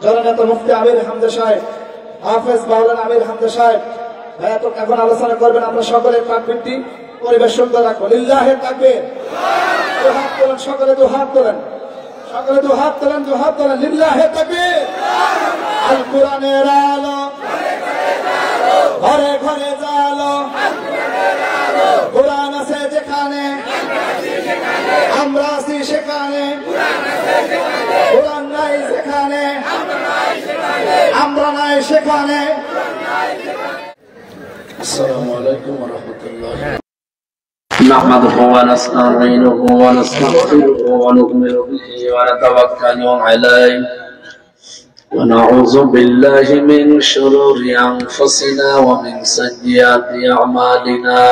জননেতা মুফতি আমির হামজা সাহেব, হাফেজ মাওলানা আমির হামজা সাহেব ভাইয়া তো এখন আলোচনা করবেন। আমরা সকলে তাকবীরটি পরিবেশ সুন্দর রাখবো। লিল্লাহে তাকবীর। দুহাত তোলেন, সকলে দুহাত তোলেন, সকলে দুহাত তোলেন, দুহাত তোলেন। লিল্লাহে তাকবীর। আল কোরআনের আলো ঘরে ঘরে জালো, কোরআন আছে যেখানে আমরা আছি সেখানে, কোরআন নাই যেখানে আমরা নাই সেখানে। আসসালামু আলাইকুম ওয়া রাহমাতুল্লাহ। نحمده ونستعينه ونستغفره ونؤمن به ونتوكل عليه ونعوذ بالله من شرور أنفسنا ومن سيئات أعمالنا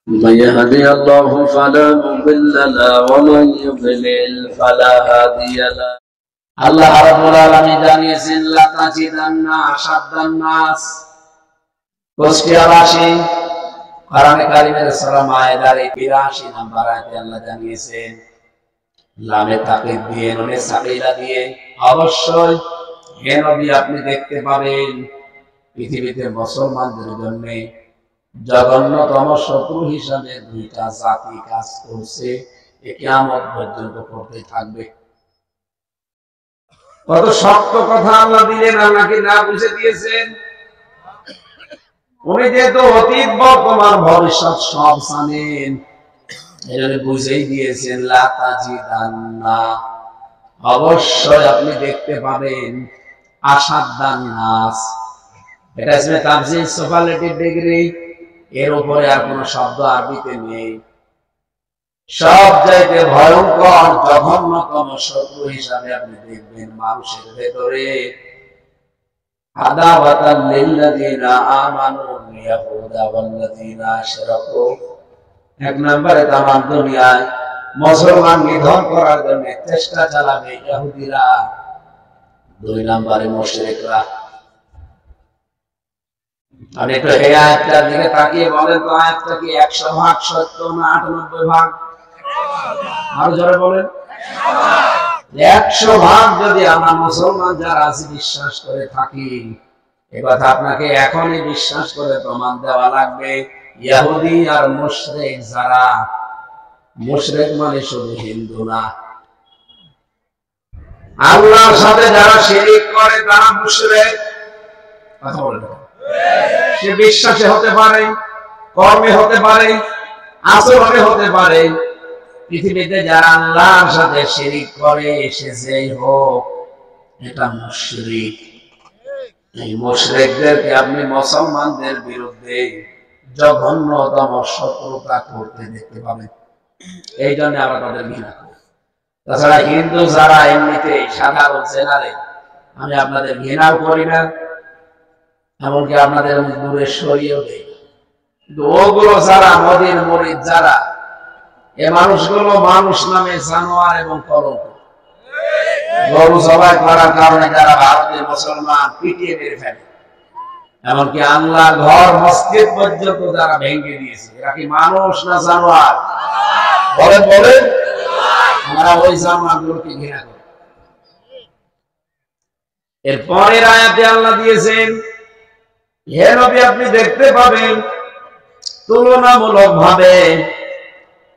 من يهدي الله فلا مضل له ومن يضلل فلا هادي له আল্লাহ রাব্বুল আলামিন জানিয়েছেন লা তাজিদান্না আশাদ্দান নাস কোষ্টিয়াবাসী কোরআনে কারিমের সূরা মায়েদার 82 নম্বর আয়াতে আল্লাহ জানিয়েছেন লামে তাকিদ দিয়ে নুনে সাকিলা দিয়ে অবশ্যই হে নবী আপনি দেখতে পাবেন পৃথিবীতে মুসলমানদের জন্য জঘন্যতম শত্রু হিসাবে দুইটা জাতি কাজ করছে, কিয়ামত পর্যন্ত করতে থাকবে। কত শক্ত কথা আল্লাহ দিলেন, আল্লাহকে না বুঝে দিয়েছেন। উনি যেহেতু অতীত বর্তমান ভবিষ্যৎ সব জানেন, এজন্য বুঝেই দিয়েছেন লা তাজিদান্না অবশ্যই আপনি দেখতে পাবেন আশাদ্দান নাস। এটা ইসমে তাফজিল সুপারলেটিভ ডিগ্রি, এর উপরে আর কোনো শব্দ আরবিতে নেই। সব চাইতে ভয়ঙ্কর জঘন্যতম শত্রু হিসাবে আপনি দেখবেন মানুষের ভেতরে আদাওয়াতাল লিল্লাযিনা আমানু ইয়াহুদা ওয়াল্লাযিনা আশরাকু। এক নম্বরে তামাম দুনিয়ায় মুসলমান নিধন করার জন্য চেষ্টা চালাবে ইহুদিরা, দুই নম্বরে মুশরিকরা। আর একটু এই আয়াতটার দিকে তাকিয়ে বলেন তো, আয়াতটা কি 100 ভাগ সত্য না 98 ভাগ? আরো জোরে বলেন। 100 ভাগ যদি আমরা মুসলমান যারা আছি বিশ্বাস করে থাকি, এ কথা আপনাকে এখনই বিশ্বাস করে প্রমাণ দেওয়া লাগবে। ইহুদি আর মুশরিক যারা, মুশরিক মানে শুধু হিন্দু না, আল্লাহর সাথে যারা শিরিক করে তারা মুশরিক। কথা বলেন। সে বিশ্বাসে হতে পারে, কর্মে হতে পারে, আচরণে হতে পারে। পৃথিবীতে যারা আল্লাহর সাথে শিরিক করে সে যেই হোক, এটা মুশরিক। এই মুশরিকদেরকে আপনি মুসলমানদের বিরুদ্ধে জঘন্যতম শত্রুতা করতে দেখতে পাবেন। এই জন্য আমরা তাদের ঘৃণা করি। তাছাড়া হিন্দু যারা এমনিতে সাধারণ জেনারেল, আমি আপনাদের ঘৃণাও করি না, এমনকি আপনাদের দূরে সরিয়েও দেই। কিন্তু ওগুলো যারা নদীর মরিদ যারা, এ মানুষগুলো মানুষ নামে জানোয়ার এবং কলঙ্ক। গরু জবাই করার কারণে যারা ভারতের মুসলমান পিটিয়ে মেরে ফেলে, এমনকি আল্লাহ ঘর মসজিদ পর্যন্ত যারা ভেঙে দিয়েছে, এরা কি মানুষ না জানোয়ার? বলেন বলেন। আমরা ওই জানোয়ারগুলোকে ঘৃণা করি। এর পরের আয়াতে আল্লাহ দিয়েছেন হে নবী আপনি দেখতে পাবেন তুলনামূলক ভাবে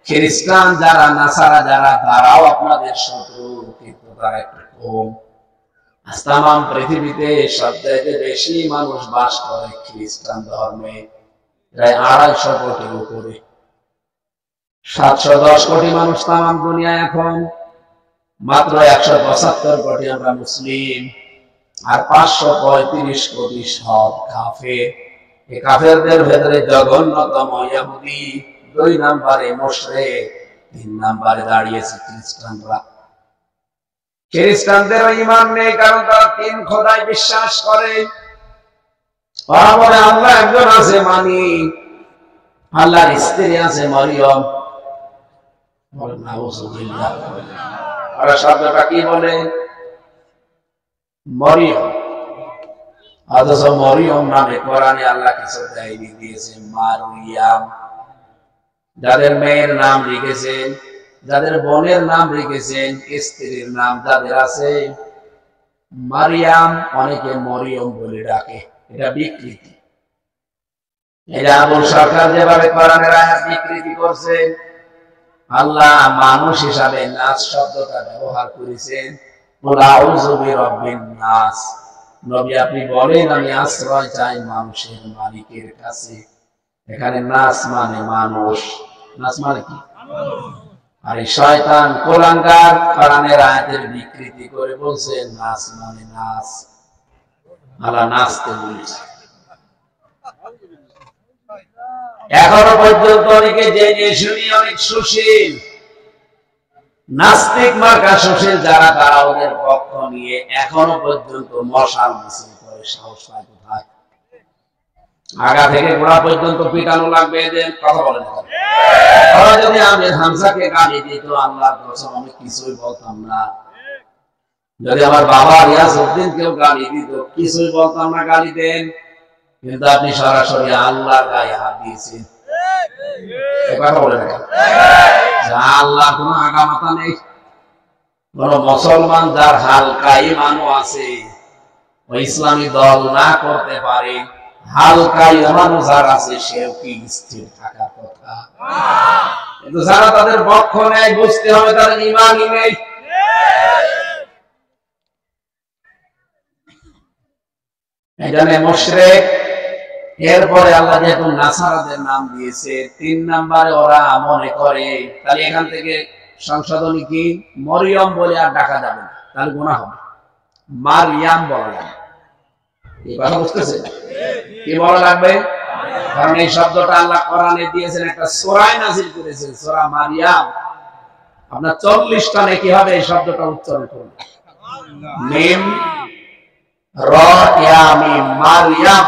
খ্রিস্টান যারা, নাসারা যারা, তারাও আপনাদের শত্রু, কিন্তু তারা একটু কম। তামাম পৃথিবীতে সবচাইতে বেশি মানুষ বাস করে খ্রিস্টান ধর্মে, প্রায় 250 কোটির উপরে। 710 কোটি মানুষ তামাম দুনিয়ায় এখন, মাত্র 175 কোটি আমরা মুসলিম, আর 535 কোটি সব কাফের। এই কাফেরদের ভেতরে জঘন্যতম ইহুদি, 2 নম্বরে মুশরিক, 3 নম্বরে দাঁড়িয়েছে খ্রিস্টানরা। খ্রিস্টানদের ঈমান নেই, কারণ তারা 3 খোদায় বিশ্বাস করে। ওরা বলে আল্লাহ একজন আছে, মানি আল্লাহর স্ত্রী আছে মরিয়ম। বলেন নাউযুবিল্লাহ। ওরা শব্দটা কি বলে? মরিয়ম। অথচ মরিয়ম নামে কোরআনে আল্লাহ কিছু দেয়নি, দিয়েছে মারিয়াম। যাদের মেয়ের নাম লিখেছেন, যাদের বোনের নাম লিখেছেন, স্ত্রীর নাম যাদের আছে, মারিয়াম, অনেকে মরিয়ম বলে ডাকে, এটা বিকৃতি। এটা আবুল সরকার যেভাবে কোরআনের আয়াত বিকৃতি করছে, আল্লাহ মানুষ হিসাবে নাস শব্দটা ব্যবহার করেছেন। আউযু বিরাব্বিন নাস, নবী আপনি বলেন আমি আশ্রয় চাই মানুষের মালিকের কাছে। এখানে নাস মানে মানুষ, নাস মানে কি? আর এই শয়তান কুলাঙ্গার কোরআনের আয়াতের বিকৃতি করে বলছে নাস মানে নাস, আল্লাহ নাচতে বলেছে। এখনো পর্যন্ত অনেকে জেনে শুনি অনেক সুশীল নাস্তিক মার্কা সুশীল যারা, তারা ওদের পক্ষ নিয়ে এখনো পর্যন্ত মশাল মিছিল করে। সাহস পায় কোথায়? আগা থেকে গোড়া পর্যন্ত পিটানো লাগবে এদের, কথা বলেন। ওরা যদি আমির হামজাকে গালি দিত, আল্লাহর কসম আমি কিছুই বলতাম না। যদি আমার বাবা রিয়াজউদ্দিন কেউ গালি দিত, কিছুই বলতাম না, গালি দেন। কিন্তু আপনি সরাসরি আল্লাহর গায়ে হাত দিয়েছেন, কথা বলে না। আল্লাহ কোনো আগামাতা নেই। কোন মুসলমান যার হালকা ঈমানও আছে, ও ইসলামী দল না করতে পারে, হালকা ঈমান যার আছে সেও কি স্থির থাকার কথা? কিন্তু যারা তাদের পক্ষ নেয়, বুঝতে হবে তার ঈমানই নেই। এখানে মুশরিক। এরপরে আল্লাহ যেহেতু নাসারাদের নাম দিয়েছে, 3 নম্বরে ওরা মনে করে তাহলে এখান থেকে সংশোধনী কি, মরিয়ম বলে আর ডাকা যাবে না, তাহলে গুনাহ হবে, মারিয়াম বলা যাবে। এই কথা বুঝতেছে? কি বলা লাগবে? কারণ এই শব্দটা আল্লাহ কোরআনে দিয়েছেন, একটা সূরায় নাযিল করেছেন, সূরা মারিয়াম। আপনার 40টা নেকি হবে এই শব্দটা উচ্চারণ করুন। মিম র ইয়া মিম, মারিয়াম,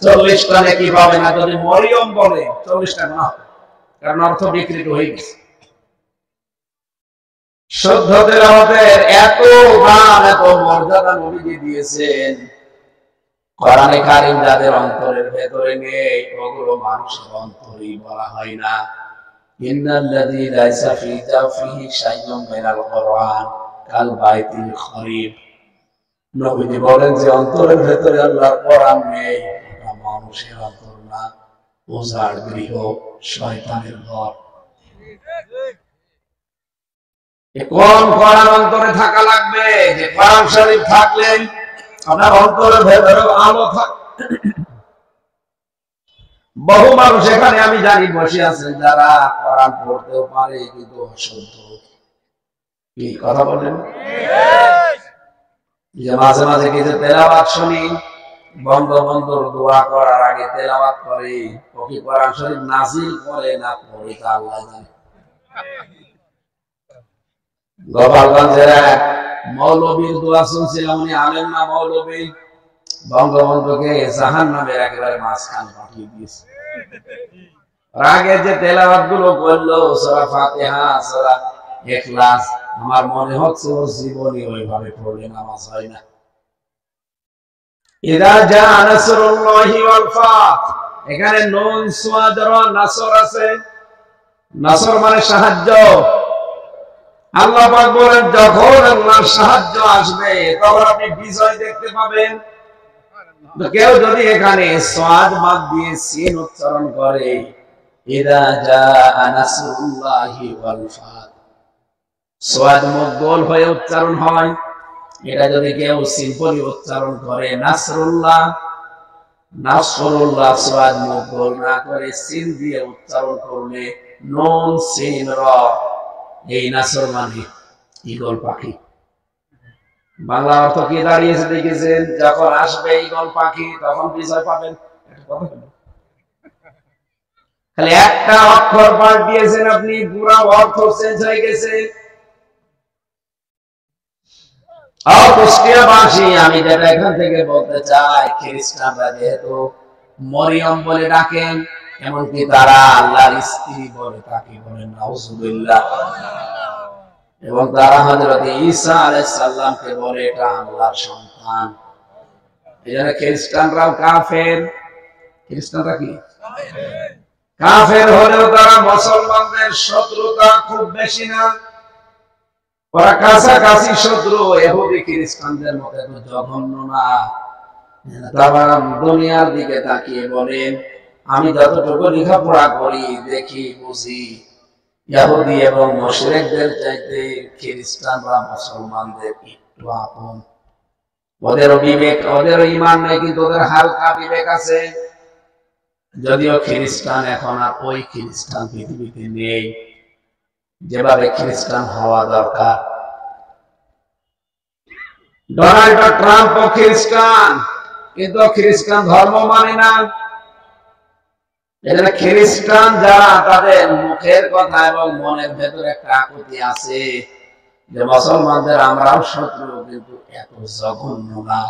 40টা নেকি পাবে না। যদি মরিয়ম বলে 40টা গুনাহ হবে, কারণ অর্থ বিকৃত হয়ে গেছে। শুদ্ধ তেলাওয়াতের এত দাম, এত মর্যাদা নবীজি দিয়েছেন। কোরআনে কারীম যাদের অন্তরের ভেতরে নেই, ওগুলো মানুষের অন্তরেই বলা হয় না। ইন্নাল্লাযী লাইসা ফী জাওফিহি শাইউন মিনাল কুরআন কাল বাইতিল খরিব। নবীজি বলেন যে অন্তরের ভেতরে আল্লাহর কোরআন নেই, এটা মানুষের অন্তর না, উজাড় গৃহ, শয়তানের ঘর। কোন কোরআন অন্তরে থাকা লাগবে? যে কোরআন শরীফ থাকলে আপনার অন্তরের ভেতরে আলো থাকে। বহু মানুষ এখানে আমি জানি বসে আছেন যারা কোরআন পড়তেও পারে কিন্তু অশুদ্ধ। কি কথা বলেন? যে মাঝে মাঝে কিছু তেলাওয়াত শুনি, বঙ্গবন্ধুর দোয়া করার আগে তেলাওয়াত করে, ও কি কোরআন শরীফ নাযিল করে না পড়ে তা আল্লাহ জানে। গোপালগঞ্জের এক মৌলবীর দোয়া শুনছিলাম, উনি আলেম না মৌলবী, বঙ্গবন্ধুকে জাহান্নামের একেবারে মাঝখানে পাঠিয়ে দিয়েছে। আগে যে তেলাওয়াত গুলো করলো, সূরা ফাতিহা, সূরা ইখলাস, আমার মনে হচ্ছে ওর জীবনে ওইভাবে পড়লে নামাজ হয় না। ইযা জা নাসরুল্লাহি ওয়াল ফাত, এখানে নুন সাদ র নাসর আছে। নাসর মানে সাহায্য। আল্লাহ পাক বলেন যখন আল্লাহর সাহায্য আসবে তখন আপনি বিজয় দেখতে পাবেন। তো কেউ যদি এখানে সাদ বাদ দিয়ে সিন উচ্চারণ করে, ইযা জা নাসরুল্লাহি ওয়াল ফাত, সাদ মুখ গোল হয়ে উচ্চারণ হয়। এটা যদি কেউ সিম্পলি উচ্চারণ করে নাসরুল্লাহ, নাসরুল্লাহ, সাদ মুখ গোল না করে সিন দিয়ে উচ্চারণ করলে নুন সিন র, এই নাসর মানে ঈগল পাখি। বাংলা অর্থ কি দাঁড়িয়েছে দেখেছেন? যখন আসবে ঈগল পাখি তখন বিজয় পাবেন। খালি একটা অক্ষর পাল্টিয়েছেন আপনি, পুরো অর্থ চেঞ্জ হয়ে গেছে। কুষ্টিয়াবাসী, আমি যেটা এখান থেকে বলতে চাই, খ্রিস্টানরা যেহেতু মরিয়ম বলে ডাকেন, এমনকি তারা আল্লাহর স্ত্রী বলে তাকে বলেন নাউজুবিল্লাহ, এবং তারা হযরত ঈসা আলাইহিস সালামকে বলে এটা আল্লাহর সন্তান। এজন্য খ্রিস্টানরাও কাফের। খ্রিস্টানরা কি কাফের হলেও তারা মুসলমানদের শত্রুতা খুব বেশি না। ওরা কাছাকাছি শত্রু, ইহুদি খ্রিস্টানদের মতো এত জঘন্য না। তারা দুনিয়ার দিকে তাকিয়ে বলেন, আমি যতটুকু লেখাপড়া করি, দেখি, বুঝি, ইহুদি এবং মুশরিকদের চাইতে খ্রিস্টানরা মুসলমানদের একটু আপন। ওদের বিবেক, ওদের ঈমান নেই, কিন্তু ওদের হালকা বিবেক আছে। যদিও খ্রিস্টান এখন আর ওই খ্রিস্টান পৃথিবীতে নেই যেভাবে খ্রিস্টান হওয়া দরকার। ডোনাল্ড ট্রাম্প খ্রিস্টান, কিন্তু খ্রিস্টান ধর্ম মানে না। এখানে খ্রিস্টান যারা, তাদের মুখের কথা এবং মনের ভেতরে একটা আকুতি আছে যে মুসলমানদের আমরাও শত্রু, কিন্তু এত জঘন্য না।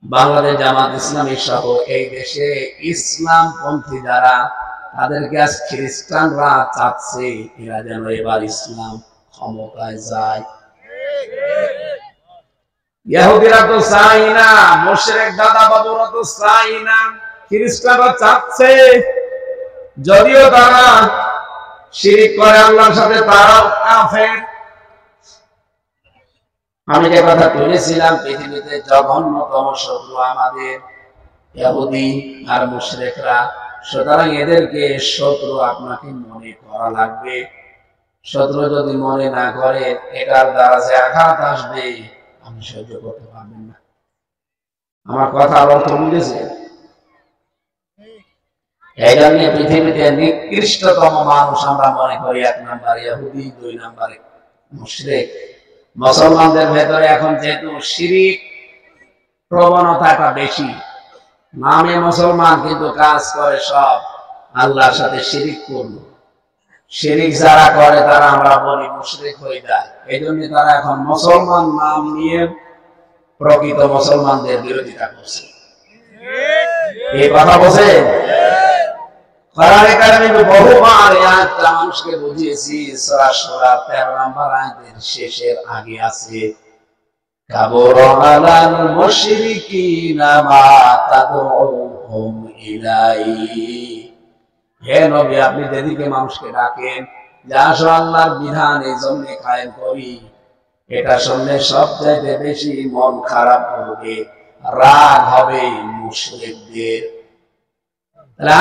বাংলাদেশ জামাত ইসলামী সহ এই দেশে ইসলাম পন্থী যারা, তাদেরকে আজ খ্রিস্টানরা চাচ্ছে এরা যেন এবার ইসলাম ক্ষমতায় যায়। ইহুদিরা তো চাই না, মুশরিক দাদা বাবুরা তো চাই না, খ্রিস্টানরা চাচ্ছে। যদিও তারা শিরক করে আল্লাহর সাথে, তারাও কাফের। আমি যে কথা বলেছিলাম, পৃথিবীতে জঘন্যতম শত্রু আমাদের ইহুদি আর মুশরিকরা। সুতরাং এদেরকে শত্রু আপনাকে মনে করা লাগবে। শত্রু যদি মনে না করে, এটার দ্বারা যে আঘাত আসবে আপনি সহ্য করতে পারবেন না। আমার কথা অর্থ বুঝেছে? এই জন্য পৃথিবীতে নিকৃষ্টতম মানুষ আমরা মনে করি 1 নাম্বার ইহুদি, 2 নাম্বারে মুশরিক। মুসলমানদের ভেতরে এখন যেহেতু শিরক প্রবণতাটা বেশি, নামে মুসলমান কিন্তু কাজ করে সব আল্লাহর সাথে শিরক করল। শিরক যারা করে তারা আমরা বলি মুশরিক হয়ে যায়। এই জন্য তারা এখন মুসলমান নাম নিয়ে প্রকৃত মুসলমানদের বিরোধিতা করছে। এই কথা বলছে কোরআনে কারিমে বহুবার এই আয়াতটা মানুষকে বুঝিয়েছি। সূরা শূরা 13 নম্বর আয়াতের শেষের আগে আছে, কাবুরা আলাল মুশরিকিনা মা তাদউহুম ইলাইহি। হে নবী, আপনি যেদিকে মানুষকে ডাকেন যে আসো আল্লাহর বিধান এই জন্য কায়েম করি, এটা শুনলে সবচাইতে বেশি মন খারাপ করবে, রাগ হবে মুশরিকদের।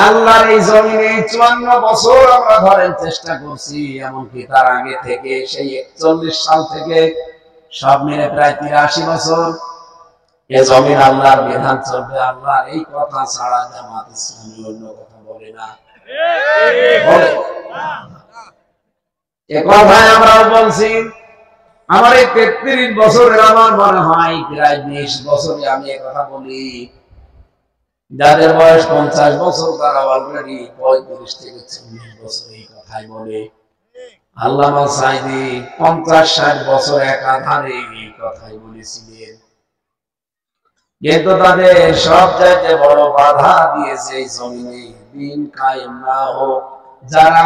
আল্লাহর এই জমিনে 54 বছর আমরা ধরেন চেষ্টা করছি, এমনকি তার আগে থেকে সেই 41 সাল থেকে সব মিলে প্রায় 83 বছর এ জমিন আল্লাহর বিধান চলবে। আল্লাহর এই কথা ছাড়া জামাত ইসলামী অন্য কথা বলে না। এ কথাই আমরাও বলছি। আমার এই 33 বছরের আমার মনে হয় প্রায় 20 বছরে আমি এ কথা বলি। যাদের বয়স 50 বছর তারা অলরেডি 35 থেকে 40 বছর এই কথাই বলে। আল্লামা সাঈদী 50-60 বছর একাধারে এই কথাই বলেছিলেন। কিন্তু তাদের সবচাইতে বড় বাধা দিয়েছে এই জমিনে দিন কায়েম না হোক যারা,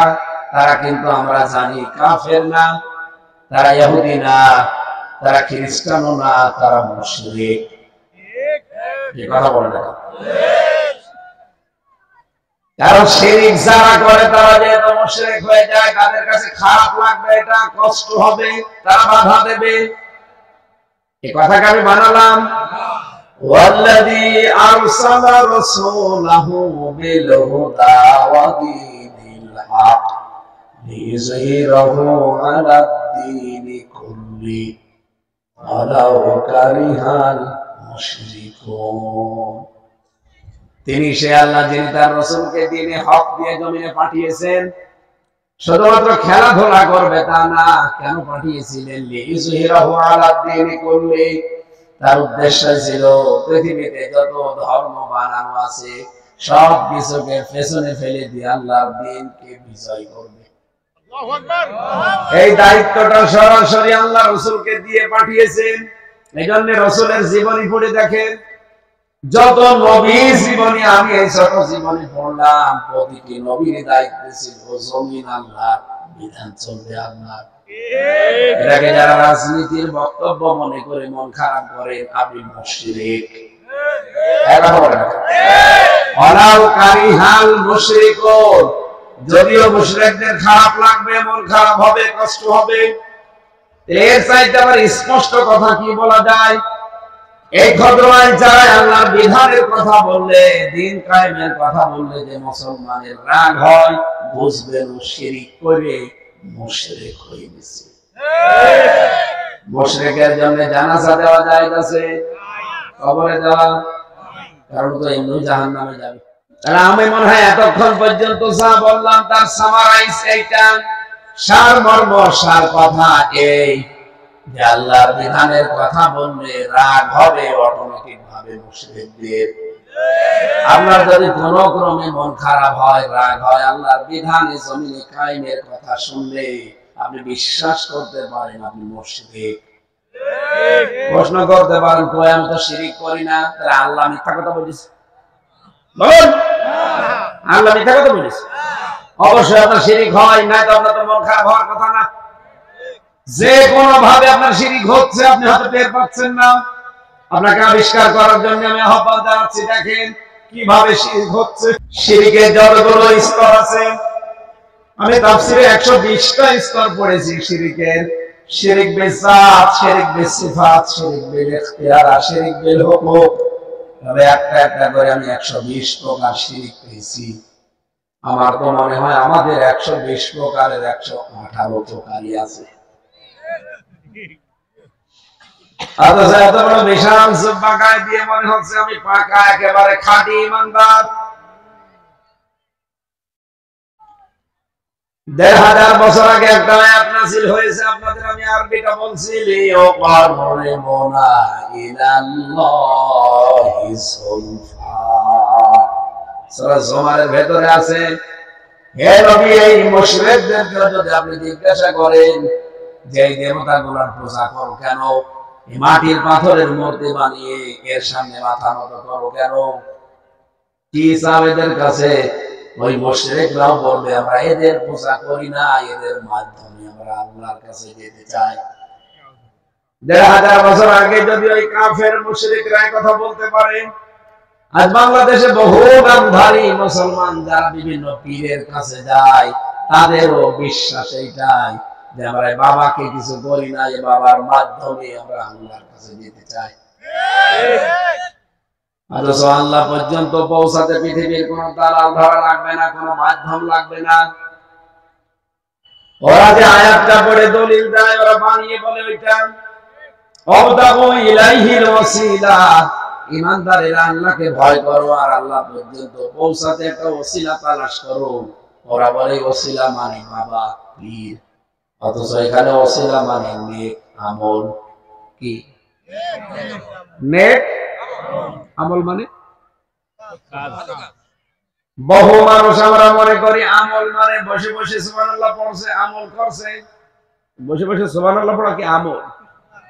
তারা কিন্তু আমরা জানি কাফের না, তারা ইহুদি না, তারা খ্রিস্টানও না, তারা মুশরিক। এই কথা বলে না? কারণ শিরক যারা করে তারা যেহেতু মুশরিক হয়ে যায়, তাদের কাছে খারাপ লাগবে, এটা কষ্ট হবে, তারা বাধা দেবে। এই কথাকে আমি বানালাম। ওয়াল্লাযী আরসালা রাসূলাহু বিল হুদা ওয়া দীনিল হক লিইয়ুযহিরাহু আলাদ দীনি কুল্লি ওয়ালাউ কারিহাল মুশরিকুন। তিনি সে আল্লাহ যিনি তার রাসূলকে দ্বীনে হক দিয়ে জমিনে পাঠিয়েছেন। শুধুমাত্র খেলাধুলা করবে তা না, কেন পাঠিয়েছিলেন? লিইয়ুযহিরাহু আলাদ দীনি কুল্লি, তার উদ্দেশ্য ছিল পৃথিবীতে যত ধর্ম বানানো আছে সব কিছুকে পেছনে ফেলে দিয়ে আল্লাহর দ্বীনকে বিজয় করবে। আল্লাহু আকবার। এই দায়িত্বটা সরাসরি আল্লাহ রাসূলকে দিয়ে পাঠিয়েছেন। এজন্য রাসূলের জীবনী পড়ে দেখেন, যত নবীর জীবনী আমি এই ছোট জীবনী পড়লাম, প্রতিটি নবীর দায়িত্ব ছিল জমিন আল্লাহর, বিধান চলবে আল্লাহ। এটাকে যারা রাজনীতির বক্তব্য মনে করে মন খারাপ করে, আপনি মুশরিক। ওয়ালাউ কারিহাল মুশরিকুন, যদিও মুশরিকদের খারাপ লাগবে, মন খারাপ হবে, কষ্ট হবে, এর চাইতে আবার স্পষ্ট কথা কি বলা যায়? এই ঘটনায় যারা আল্লাহর বিধানের কথা বললে, দিন কায়েমের কথা বললে যে মুসলমানের রাগ হয়, বুঝবেন ও শিরক করে মুশরিক হয়ে গেছে। মুশরিকের জন্য জানাজা দেওয়া যায় আছে, কবরে দেওয়া, কারণ তো এমনি জাহান্নামে যাবে। তাহলে আমি মনে হয় এতক্ষণ পর্যন্ত যা বললাম তার সামারাইজ এইটা, সারমর্ম সার কথা এই যে আল্লাহর বিধানের কথা বললে রাগ হবে অটোমেটিক ভাবে মুশরিকদের। আপনার যদি কোনো ক্রমে মন খারাপ হয়, রাগ হয়, আল্লাহর বিধানে জমিনে কায়েমের কথা শুনলে আপনি বিশ্বাস করতে পারেন আপনি মুশরিক। প্রশ্ন করতে পারেন, কই আমি তো শিরক করি না, তাহলে আল্লাহ মিথ্যা কথা বলিস? বলুন, আল্লাহ মিথ্যা কথা বলিস? অবশ্যই আপনার শিরক হয়, না তো আপনার তো মন খারাপ হওয়ার কথা না। যে কোনো ভাবে আপনার শিরক হচ্ছে, আপনি হয়তো টের পাচ্ছেন না। আপনাকে আবিষ্কার করার জন্য আমি আহ্বান জানাচ্ছি, দেখেন কিভাবে শিরক হচ্ছে। শিরকের যতগুলো স্তর আছে, আমি তাফসীরে 120টা স্তর পড়েছি শিরকের। শিরক বিল যাত, শিরক বিল সিফাত, শিরক বিল ইখতিয়ার, শিরক বিল হুকুক, তবে একটা একটা করে আমি 120 প্রকার শিরক পেয়েছি। আমার তো মনে হয় আমাদের 120 প্রকারের 118 প্রকারই আছে। এত বড় বিশাল জুব্বা গায়ে দিয়ে মনে হচ্ছে আমি পাকা একেবারে খাঁটি ইমানদার। 1000 বছর আগে একটা আয়াত নাযিল হয়েছে, আপনাদের আমি আরবিটা বলছি, লিয়াকাররিবুনা ইলাল্লাহি সুলফা। সূরা জুমারের ভেতরে আছে, হে নবী এই মুশরিকদেরকে যদি আপনি জিজ্ঞাসা করেন যে এই দেবতাগুলোর পূজা করো কেন, এই মাটির পাথরের মূর্তি বানিয়ে এর সামনে মাথা নত করো কেন, কি চাও এদের কাছে, ওই মুশরিকরাও বলবে আমরা এদের পূজা করি না, এদের মাধ্যমে আমরা আল্লাহর কাছে যেতে চাই। 1000 বছর আগে যদি ওই কাফের মুশরিকরা কথা বলতে পারে, আজ বাংলাদেশে বহু নামধারী মুসলমান যারা বিভিন্ন পীরের কাছে যায়, তাদেরও বিশ্বাস এইটাই যে আমরা বাবাকে কিছু করি না, এই বাবার মাধ্যমে আমরা আল্লাহর কাছে যেতে চাই। অথচ আল্লাহ পর্যন্ত পৌঁছাতে পৃথিবীর কোন দালাল ধরা লাগবে না, কোন মাধ্যম লাগবে না। ওরা যে আয়াতটা পড়ে দলিল দেয়, ওরা বানিয়ে বলে ওইটা অবতাগু ইলাইহিল ওয়াসিলা, ইমানদারেরা আল্লাহকে ভয় করো আর আল্লাহ পর্যন্ত পৌঁছাতে একটা ওসিলা তালাশ করো। ওরা বলে ওসিলা মানে বাবা, পীর, অথচ এখানে ওসিলা মানে নেক আমল। কি নেক আমল মানে? বহু মানুষ আমরা মনে করি আমল মানে বসে বসে সুবহানাল্লাহ পড়ছে, আমল করছে। বসে বসে সুবহানাল্লাহ পড়া কি আমল?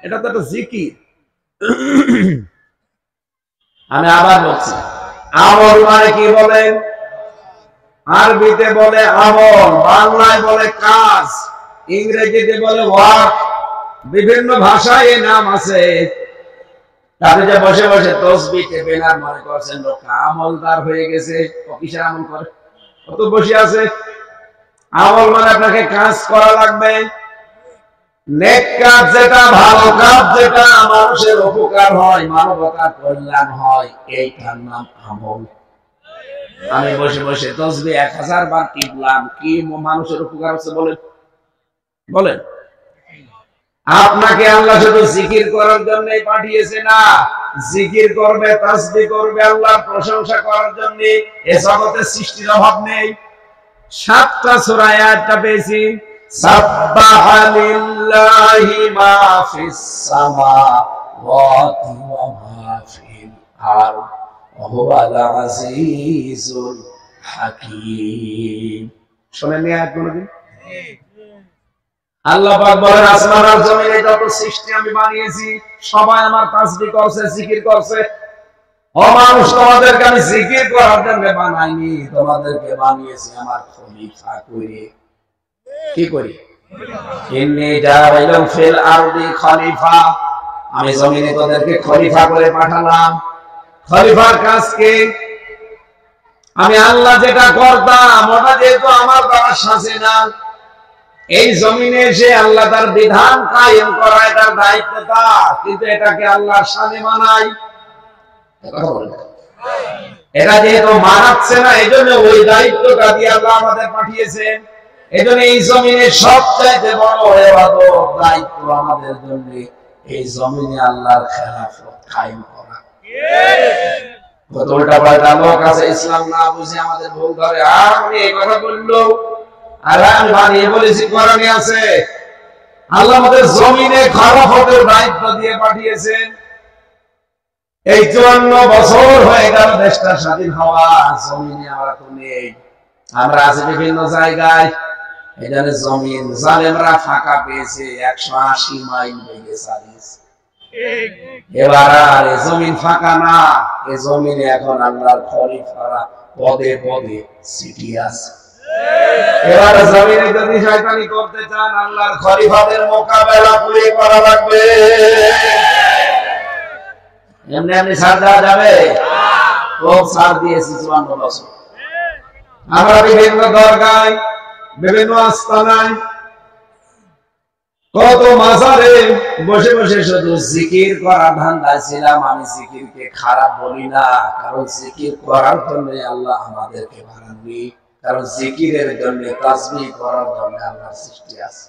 এটা তো একটা জিকির। আমি আবার বলছি, আমল মানে কি বলেন? আরবিতে বলে আমল, বাংলায় বলে কাজ, ইংরেজিতে বলে ওয়ার্ক, বিভিন্ন ভাষায় এই নাম আছে। তাহলে যে বসে বসে তসবিহ টেপেন আর মনে করছেন লোক আমলদার হয়ে গেছে, কিসের আমল করে? কত বসে আছে। আমল মানে আপনাকে কাজ করা লাগবে, নেক কাজ যেটা, ভালো কাজ যেটা, মানুষের উপকার হয়, মানবতার কল্যাণ হয়, এইটার নাম আমল। আমি বসে বসে তসবিহ 1000 বার টিপলাম, কি মানুষের উপকার হচ্ছে বলেন? বলেন। আপনাকে আল্লাহ শুধু জিকির করার জন্য পাঠিয়েছে না, জিকির করবে, তাসবিহ করবে, আল্লাহর প্রশংসা করার জন্য। এ জগতে সৃষ্টির অভাব নেই। 7টা সূরা আয়াতটা পেয়েছি, সাব্বাহা লিল্লাহি মা ফিস সামাওয়াতি ওয়া মা ফিল আরদ ওয়া হুয়াল আজিজুল হাকীম। শুনেননি আয়াত কোনদিন? আল্লাহ পাক বলেন আসমান আর জমিনে যত সৃষ্টি আমি বানিয়েছি সবাই আমার তাসবিহ করছে, জিকির করছে। ও মানুষ, তোমাদেরকে আমি জিকির করার জন্য বানাইনি, তোমাদেরকে বানিয়েছি আমার খলিফা করে। কি করি? ইন্নী জাইলুন ফিল আরদি খলিফা, আমি জমিনে তোদেরকে খলিফা করে পাঠালাম। খলিফার কাজ কি? আমি আল্লাহ যেটা করতাম ওটা যেহেতু আমার দ্বারা সাজে না, এই জমিনে এসে আল্লাহ তার বিধান কায়েম করা এটার দায়িত্ব তার, কিন্তু এটাকে আল্লাহর সামনে মানায় এটা যেহেতু মানাচ্ছে না, এই জন্য ওই দায়িত্বটা দিয়ে আল্লাহ আমাদের পাঠিয়েছেন। এই জন্য এই জমিনে সবচাইতে বড় ইবাদত দায়িত্ব আমাদের জন্য এই জমিনে আল্লাহর খেলাফত কায়েম করা। কত উল্টা পাল্টা লোক আছে ইসলাম না বুঝে আমাদের ভুল ধরে, আর আমি এই কথা বললো আর আমি বানিয়ে বলেছি কোরআনে আছে। আল্লাহ আমাদের জমিনে খেলাফতের দায়িত্ব দিয়ে পাঠিয়েছেন। এই 54 বছর হয়ে গেল দেশটা স্বাধীন হওয়া, জমিনে আমরা তো নেই, আমরা আছি বিভিন্ন জায়গায়। এই জন্য জমিন জালেমরা ফাঁকা পেয়েছে, 180 মাইল বেগে চালিয়েছে। এবার আর এই জমিন ফাঁকা না, এই জমিনে এখন আল্লাহর খলিফারা পদে পদে সিটি আছে। এবার জমিনে যদি শয়তানি করতে চান, আল্লাহর খলিফাদের মোকাবেলা করে করা লাগবে। এমনি এমনি ছাড় দেওয়া যাবে? খুব ছাড় দিয়েছি 54 বছর। আমরা বিভিন্ন দরগায়, বিভিন্ন আস্তানায়, কত মাজারে বসে বসে শুধু জিকির করা ধান্দায় ছিলাম। আমি জিকিরকে খারাপ বলি না, কারণ জিকির করার জন্য আল্লাহ আমাদেরকে বানাননি, কারণ জিকিরের জন্য তাসবিহ করার জন্য আল্লাহর সৃষ্টি আছে।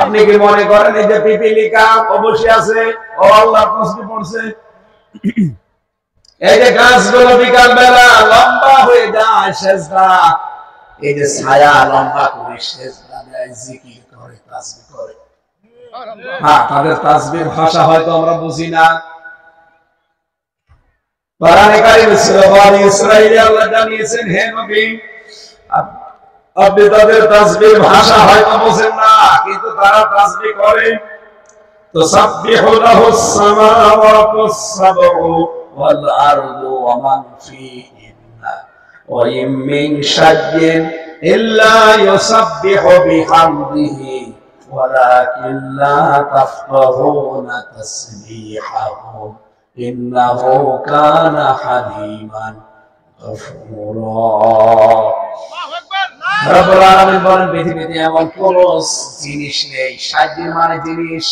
আপনি কি মনে করেন এই যে পিপিলিকা অবশ্যই আছে ও আল্লাহ তাসবিহ পড়ছে? এই যে গাছগুলো বিকাল বেলা লম্বা হয়ে যায় সেজদা, এই যে ছায়া লম্বা করে সেজদা দেয়, জিকির করে, তাসবিহ করে। হ্যাঁ, তাদের তাসবিহের ভাষা হয়তো আমরা বুঝি না। কোরআনে কারীম সূরা বনী ইসরাঈলে আল্লাহ জানিয়েছেন, হে নবী আপনি তাদের তাসবিহের ভাষা হয়তো বোঝেন না, কিন্তু তারা তাসবিহ করে। তুসাব্বিহু লাহুস সামাওয়াতুস সাবউ ওয়াল আরদু ওয়া মান ফীহিন্না ওয়া ইন মিন শাইইন ইল্লা ইউসাব্বিহু বিহামদিহি ওয়ালাকিন লা তাফকাহুনা তাসবিহাহুম ইন্নাহু কানা হালিমান গফুরা। রব্বুল আলামিন বলেন, পৃথিবীতে এমন কোন জিনিস নেই, 60 মানে জিনিস,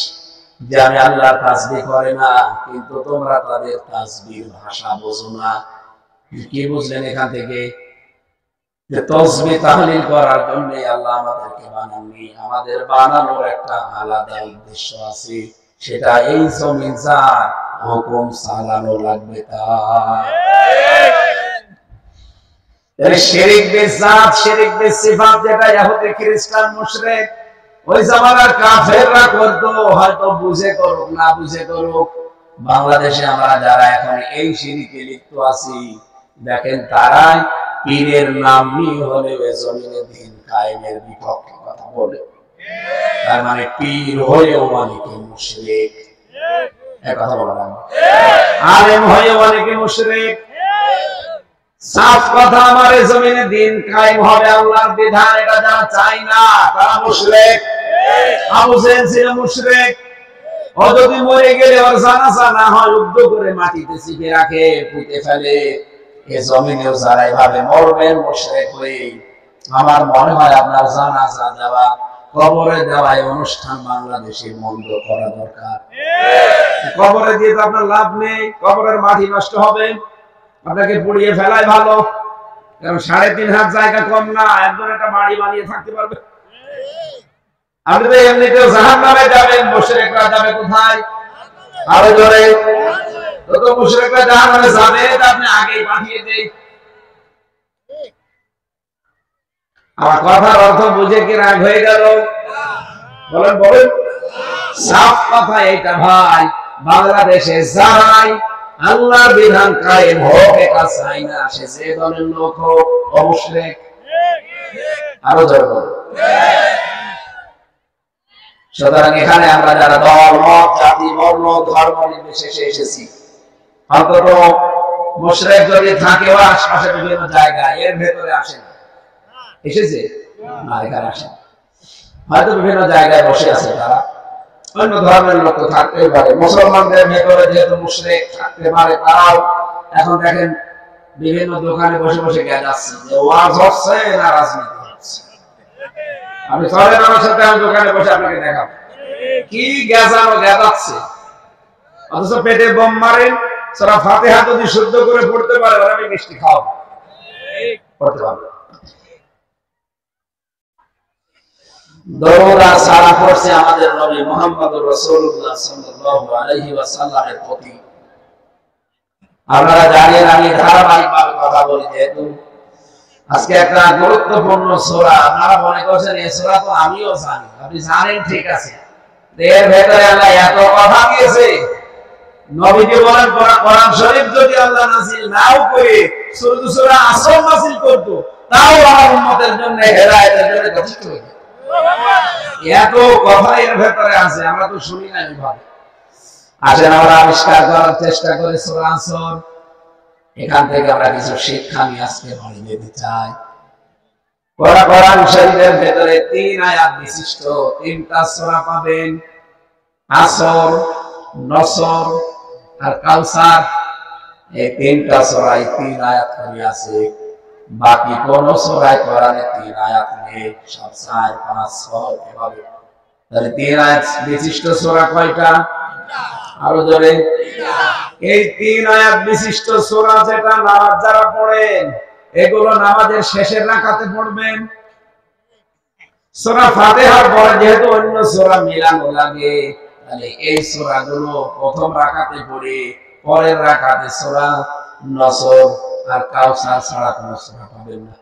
যে আমি আল্লাহর তাসবিহ করে না, কিন্তু তোমরা তাদের তাসবিহের ভাষা বোঝো না। কি বুঝলেন এখান থেকে? যে তাসবিহ তাহলিল করার জন্য আল্লাহ আমাদেরকে বানাননি, আমাদের বানানোর একটা আলাদা উদ্দেশ্য আছে, সেটা এই জমিন যার হুকুম চালানো লাগবে তার। শিরক বিজাত, শিরক বিসিফাত, যেটা ইহুদি খ্রিস্টান মুশরিক ওই জামানার কাফেররা করতো, হয়তো বুঝে করুক না বুঝে করুক। বাংলাদেশে আমরা যারা এখন এই শিরকে লিপ্ত আছি, দেখেন তারা পীরের নাম নিয়ে হলে জমিনে দিন কায়েমের বিপক্ষে কথা বলে। তার মানে পীর হয়েও অনেকে মুশরিক, এক কথা বললাম, আলেম হয়েও অনেকে মুশরিক। সাফ কথা, আমার জমিনে দিন কায়েম হবে, আল্লাহর বিধান, এটা যারা চায় না তারা মুশরিক। আবু জেহেল ছিল মুশরিক, ও যদি মরে গেলে ওর জানাজা না হয় উদ্ধ করে মাটিতে চিপে রাখে, পুঁতে ফেলে। এ জমিনেও যারা এভাবে মরবেন মুশরিক হয়ে, আমার মনে হয় আপনার জানাজা দেওয়া, কবরে দেওয়া এই অনুষ্ঠান বাংলাদেশে বন্ধ করা দরকার। কবরে দিয়ে তো আপনার লাভ নেই, কবরের মাটি নষ্ট হবে, আপনাকে পুড়িয়ে ফেলাই ভালো। কারণ 3.5 হাত জায়গা কম না, একজন একটা বাড়ি বানিয়ে থাকতে পারবে। আপনি তো এমনিতেও জাহান্নামে যাবেন, মুশরিকরা যাবে কোথায়? আরো জোরে। তো মুশরিকরা জাহান্নামে যাবে, আপনি আগেই পাঠিয়ে দেই। আমার কথার অর্থ বুঝে কি রাগ হয়ে গেল? বলেন বলেন। সাফ কথা এটা ভাই, বাংলাদেশে যারাই আল্লাহর বিধান কায়েম হোক এটা চাই না, সে যে দলের লোক হোক, মুশরিক। আরো জোরে বলেন। সুতরাং এখানে আমরা যারা দল, মত, জাতি, বর্ণ, ধর্ম নির্বিশেষে এসেছি, অন্তত মুশরিক যদি থাকেও আশপাশে বিভিন্ন জায়গায়, এর ভেতরে আসে না, এসেছে না, এখানে আসে না, হয়তো বিভিন্ন জায়গায় বসে আছে তারা, অন্য ধর্মের লোক তো থাকতেই পারে। মুসলমানদের ভেতরে যেহেতু মুশরিক থাকতে পারে, তারাও এখন দেখেন বিভিন্ন দোকানে বসে বসে গেজাচ্ছে যে ওয়াজ হচ্ছে না রাজনীতি হচ্ছে। আপনি চলেন আমার সাথে, আমি দোকানে বসে আপনাকে দেখাবো কি গেজানো গেজাচ্ছে, অথচ পেটে বোম মারেন। সূরা ফাতিহা যদি শুদ্ধ করে পড়তে পারে ওরা আমি মিষ্টি খাওয়াবো, পড়তে পারবে। দরুদ আর সালাম পড়ছে আমাদের নবী মুহাম্মদুর রাসূলুল্লাহ সাল্লাল্লাহু আলাইহি ওয়াসাল্লামের প্রতি। আপনারা জানেন আমি ধারাবাহিকভাবে কথা বলি, যেহেতু আজকে একটা গুরুত্বপূর্ণ সূরা। আপনারা মনে করছেন এই সূরা তো আমিও জানি, আপনি জানেন ঠিক আছে, এর ভেতরে আল্লাহ এত কথা দিয়েছে। নবীজি বলেন কোরআন শরীফ যদি আল্লাহ নাযিল নাও করে শুধু সূরা আসর নাযিল করত, তাও আমার উম্মতের জন্য হেদায়েতের জন্য যথেষ্ট হতো। এত কথা এর ভেতরে আছে, আমরা তো শুনি না এইভাবে। আসেন আমরা আবিষ্কার করার চেষ্টা করি সূরা আসর। এখান থেকে আমরা কিছু শিক্ষা নিয়ে আজকে বাড়ি যেতে চাই। কোরআন শরীফের ভেতরে 3 আয়াত বিশিষ্ট 3টা সূরা পাবেন, আসর, নসর আর কাউসার। এই 3টা সূরায় 3 আয়াত করে আছে, বাকি কোন সূরায় কোরআনে 3 আয়াত নেই, সব 4, 5, 6 এভাবে। তাহলে 3 আয়াত বিশিষ্ট সূরা কয়টা? আরো জোরে। এই 3 আয়াত বিশিষ্ট সূরা যেটা নামাজ যারা পড়েন, এগুলো নামাজের শেষের রাকাতে পড়বেন। সূরা ফাতিহার পরে যেহেতু অন্য সূরা মিলানো লাগে, তাহলে এই সূরাগুলো প্রথম রাকাতে পড়ে পরের রাকাতে সূরা নসর আর কাউসার ছাড়া কোনো সূরা পাবেন না।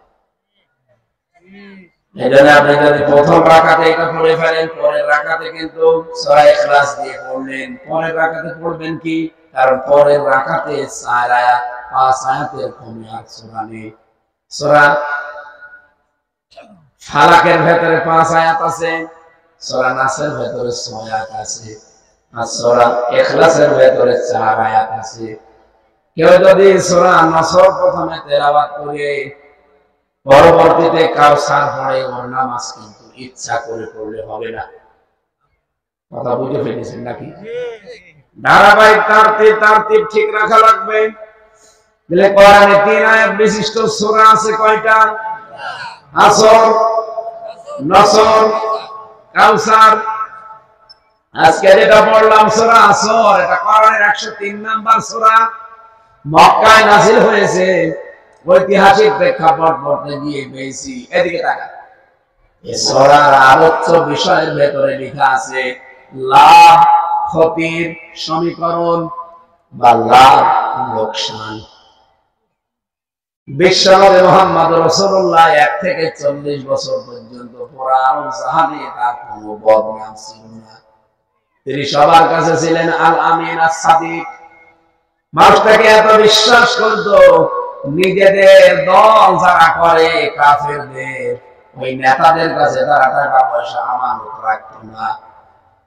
এজন্য আপনি যদি প্রথম রাকাতে এটা পড়ে ফেলেন, পরের রাকাতে কিন্তু সূরা ইখলাস দিয়ে পড়লেন, পরের রাকাতে পড়বেন কি? কারণ পরের রাকাতে 4 আয়াত 5 আয়াতের কমে আর সূরা নেই। সূরা ফালাকের ভেতরে 5 আয়াত আছে, সূরা নাসের ভেতরে 6 আয়াত আছে, আর সূরা ইখলাসের ভেতরে 4 আয়াত আছে। কেউ যদি সূরা নসর প্রথমে তেলাওয়াত করে পরবর্তীতে কাউসার পড়ে, ওর নামাজ কিন্তু ইচ্ছা করে পড়লে হবে না। কথা বুঝে ফেলেছেন নাকি? ধারাবাহিক তারতিব ঠিক রাখা লাগবে। বলে কোরআনে 3 আয়াত বিশিষ্ট সূরা আছে কয়টা? আসর, নসর, কাউসার। আজকে যেটা পড়লাম সূরা আসর, এটা কোরআনের 103 নাম্বার সূরা, মক্কায় নাযিল হয়েছে। ঐতিহাসিক প্রেক্ষাপট পড়তে গিয়ে পেয়েছি, এদিকে তাকান, এই সূরার আলোচ্য বিষয়ের ভেতরে লেখা আছে লাভ ক্ষতির সমীকরণ বা লাভ লোকসান। বিশ্বনবী মুহাম্মদ রাসূলুল্লাহ 1 থেকে 40 বছর পর্যন্ত পুরো আরব জাহানে তার কোনো বদনাম ছিল না। তিনি সবার কাছে ছিলেন আল আমিন আস-সাদিক। মানুষটাকে এত বিশ্বাস করতো, নিজেদের দল যারা করে কাফেরদের, ওই নেতাদের কাছে তারা টাকা পয়সা আমানত রাখতো না।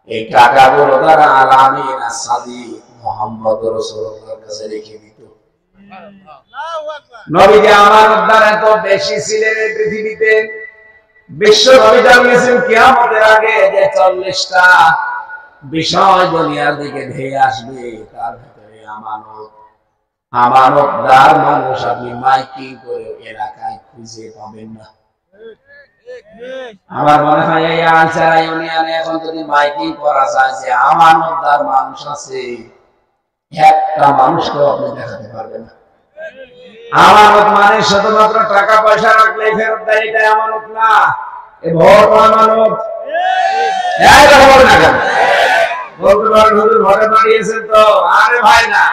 এই টাকাগুলো তারা আল আমিন আস-সাদিক মুহাম্মদ রাসূলুল্লাহর কাছে রেখে দিত। নবীজি আমানতদার এত বেশি ছিলেন এই পৃথিবীতে, বিশ্ব নবী জানিয়েছেন কিয়ামতের আগে যে 40টা বিষয় দুনিয়ার দিকে ধেয়ে আসবে, তার ভিতরে আমানতদার মানুষ আপনি মাইকিং করে এলাকায় খুঁজে পাবেন না। আমার মনে হয় এই আনসারা ইউনিয়নে এখন যদি মাইকিং করা যায় যে আমানতদার মানুষ আছে, একটা মানুষকে আপনি দেখাতে পারবেন না। আমানত মানে শুধুমাত্র টাকা পয়সা রাখলে ফেরত দেয়, এটা আমানত না। এ ভোট আমানত। এই কথা বলেন না কেন? বলতে পারেন হুজুর ভোটে দাঁড়িয়েছেন তো? আরে ভাই না,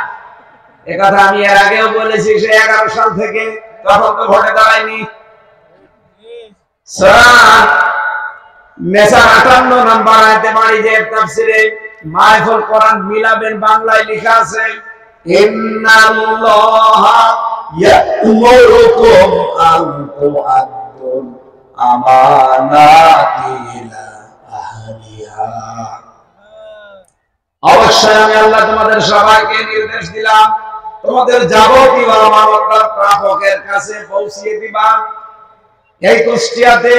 এ কথা আমি এর আগেও বলেছি, সে 11 সাল থেকে, তখন তো ভোটে দাঁড়ায়নি। সূরা নেসা 58 নাম্বার আয়াতে বাড়ি যে তাফসিরে মাহফুল কোরআন মিলাবেন, বাংলায় লেখা আছে ইন্নাল্লাহা ইয়া'মুরুকুম আন তু'আদ্দুল আমানাতি ইলা আহলিহা। অবশ্যই আমি আল্লাহ তোমাদের সবাইকে নির্দেশ দিলাম, তোমাদের যাবতীয় আমানত প্রাপকের কাছে পৌঁছিয়ে দিবা। এই কুষ্টিয়াতে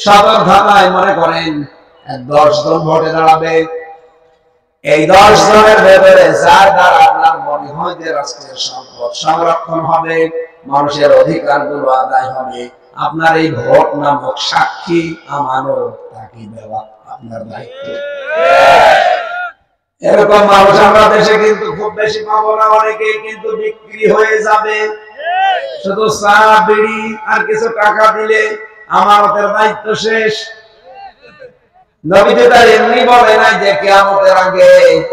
সদর থানায় মনে করেন 10 জন ভোটে দাঁড়াবে, এই 10 জনের ভেতরে যার দ্বারা আপনার মনে হয় যে রাষ্ট্রের সম্পদ সংরক্ষণ হবে, মানুষের অধিকারগুলো আদায় হবে। আপনার এই ভোট নামক সাক্ষী আমানত তাকে দেওয়া আপনার দায়িত্ব। এরকম মানুষ আমরা দেশে কিন্তু খুব বেশি পাবো না, অনেকেই কিন্তু বিক্রি হয়ে যাবে। শুধু চা বিড়ি আর কিছু টাকা দিলে আমানতের দায়িত্ব শেষ। নবীজি তার এমনি বলে নাই যে কিয়ামতের আগে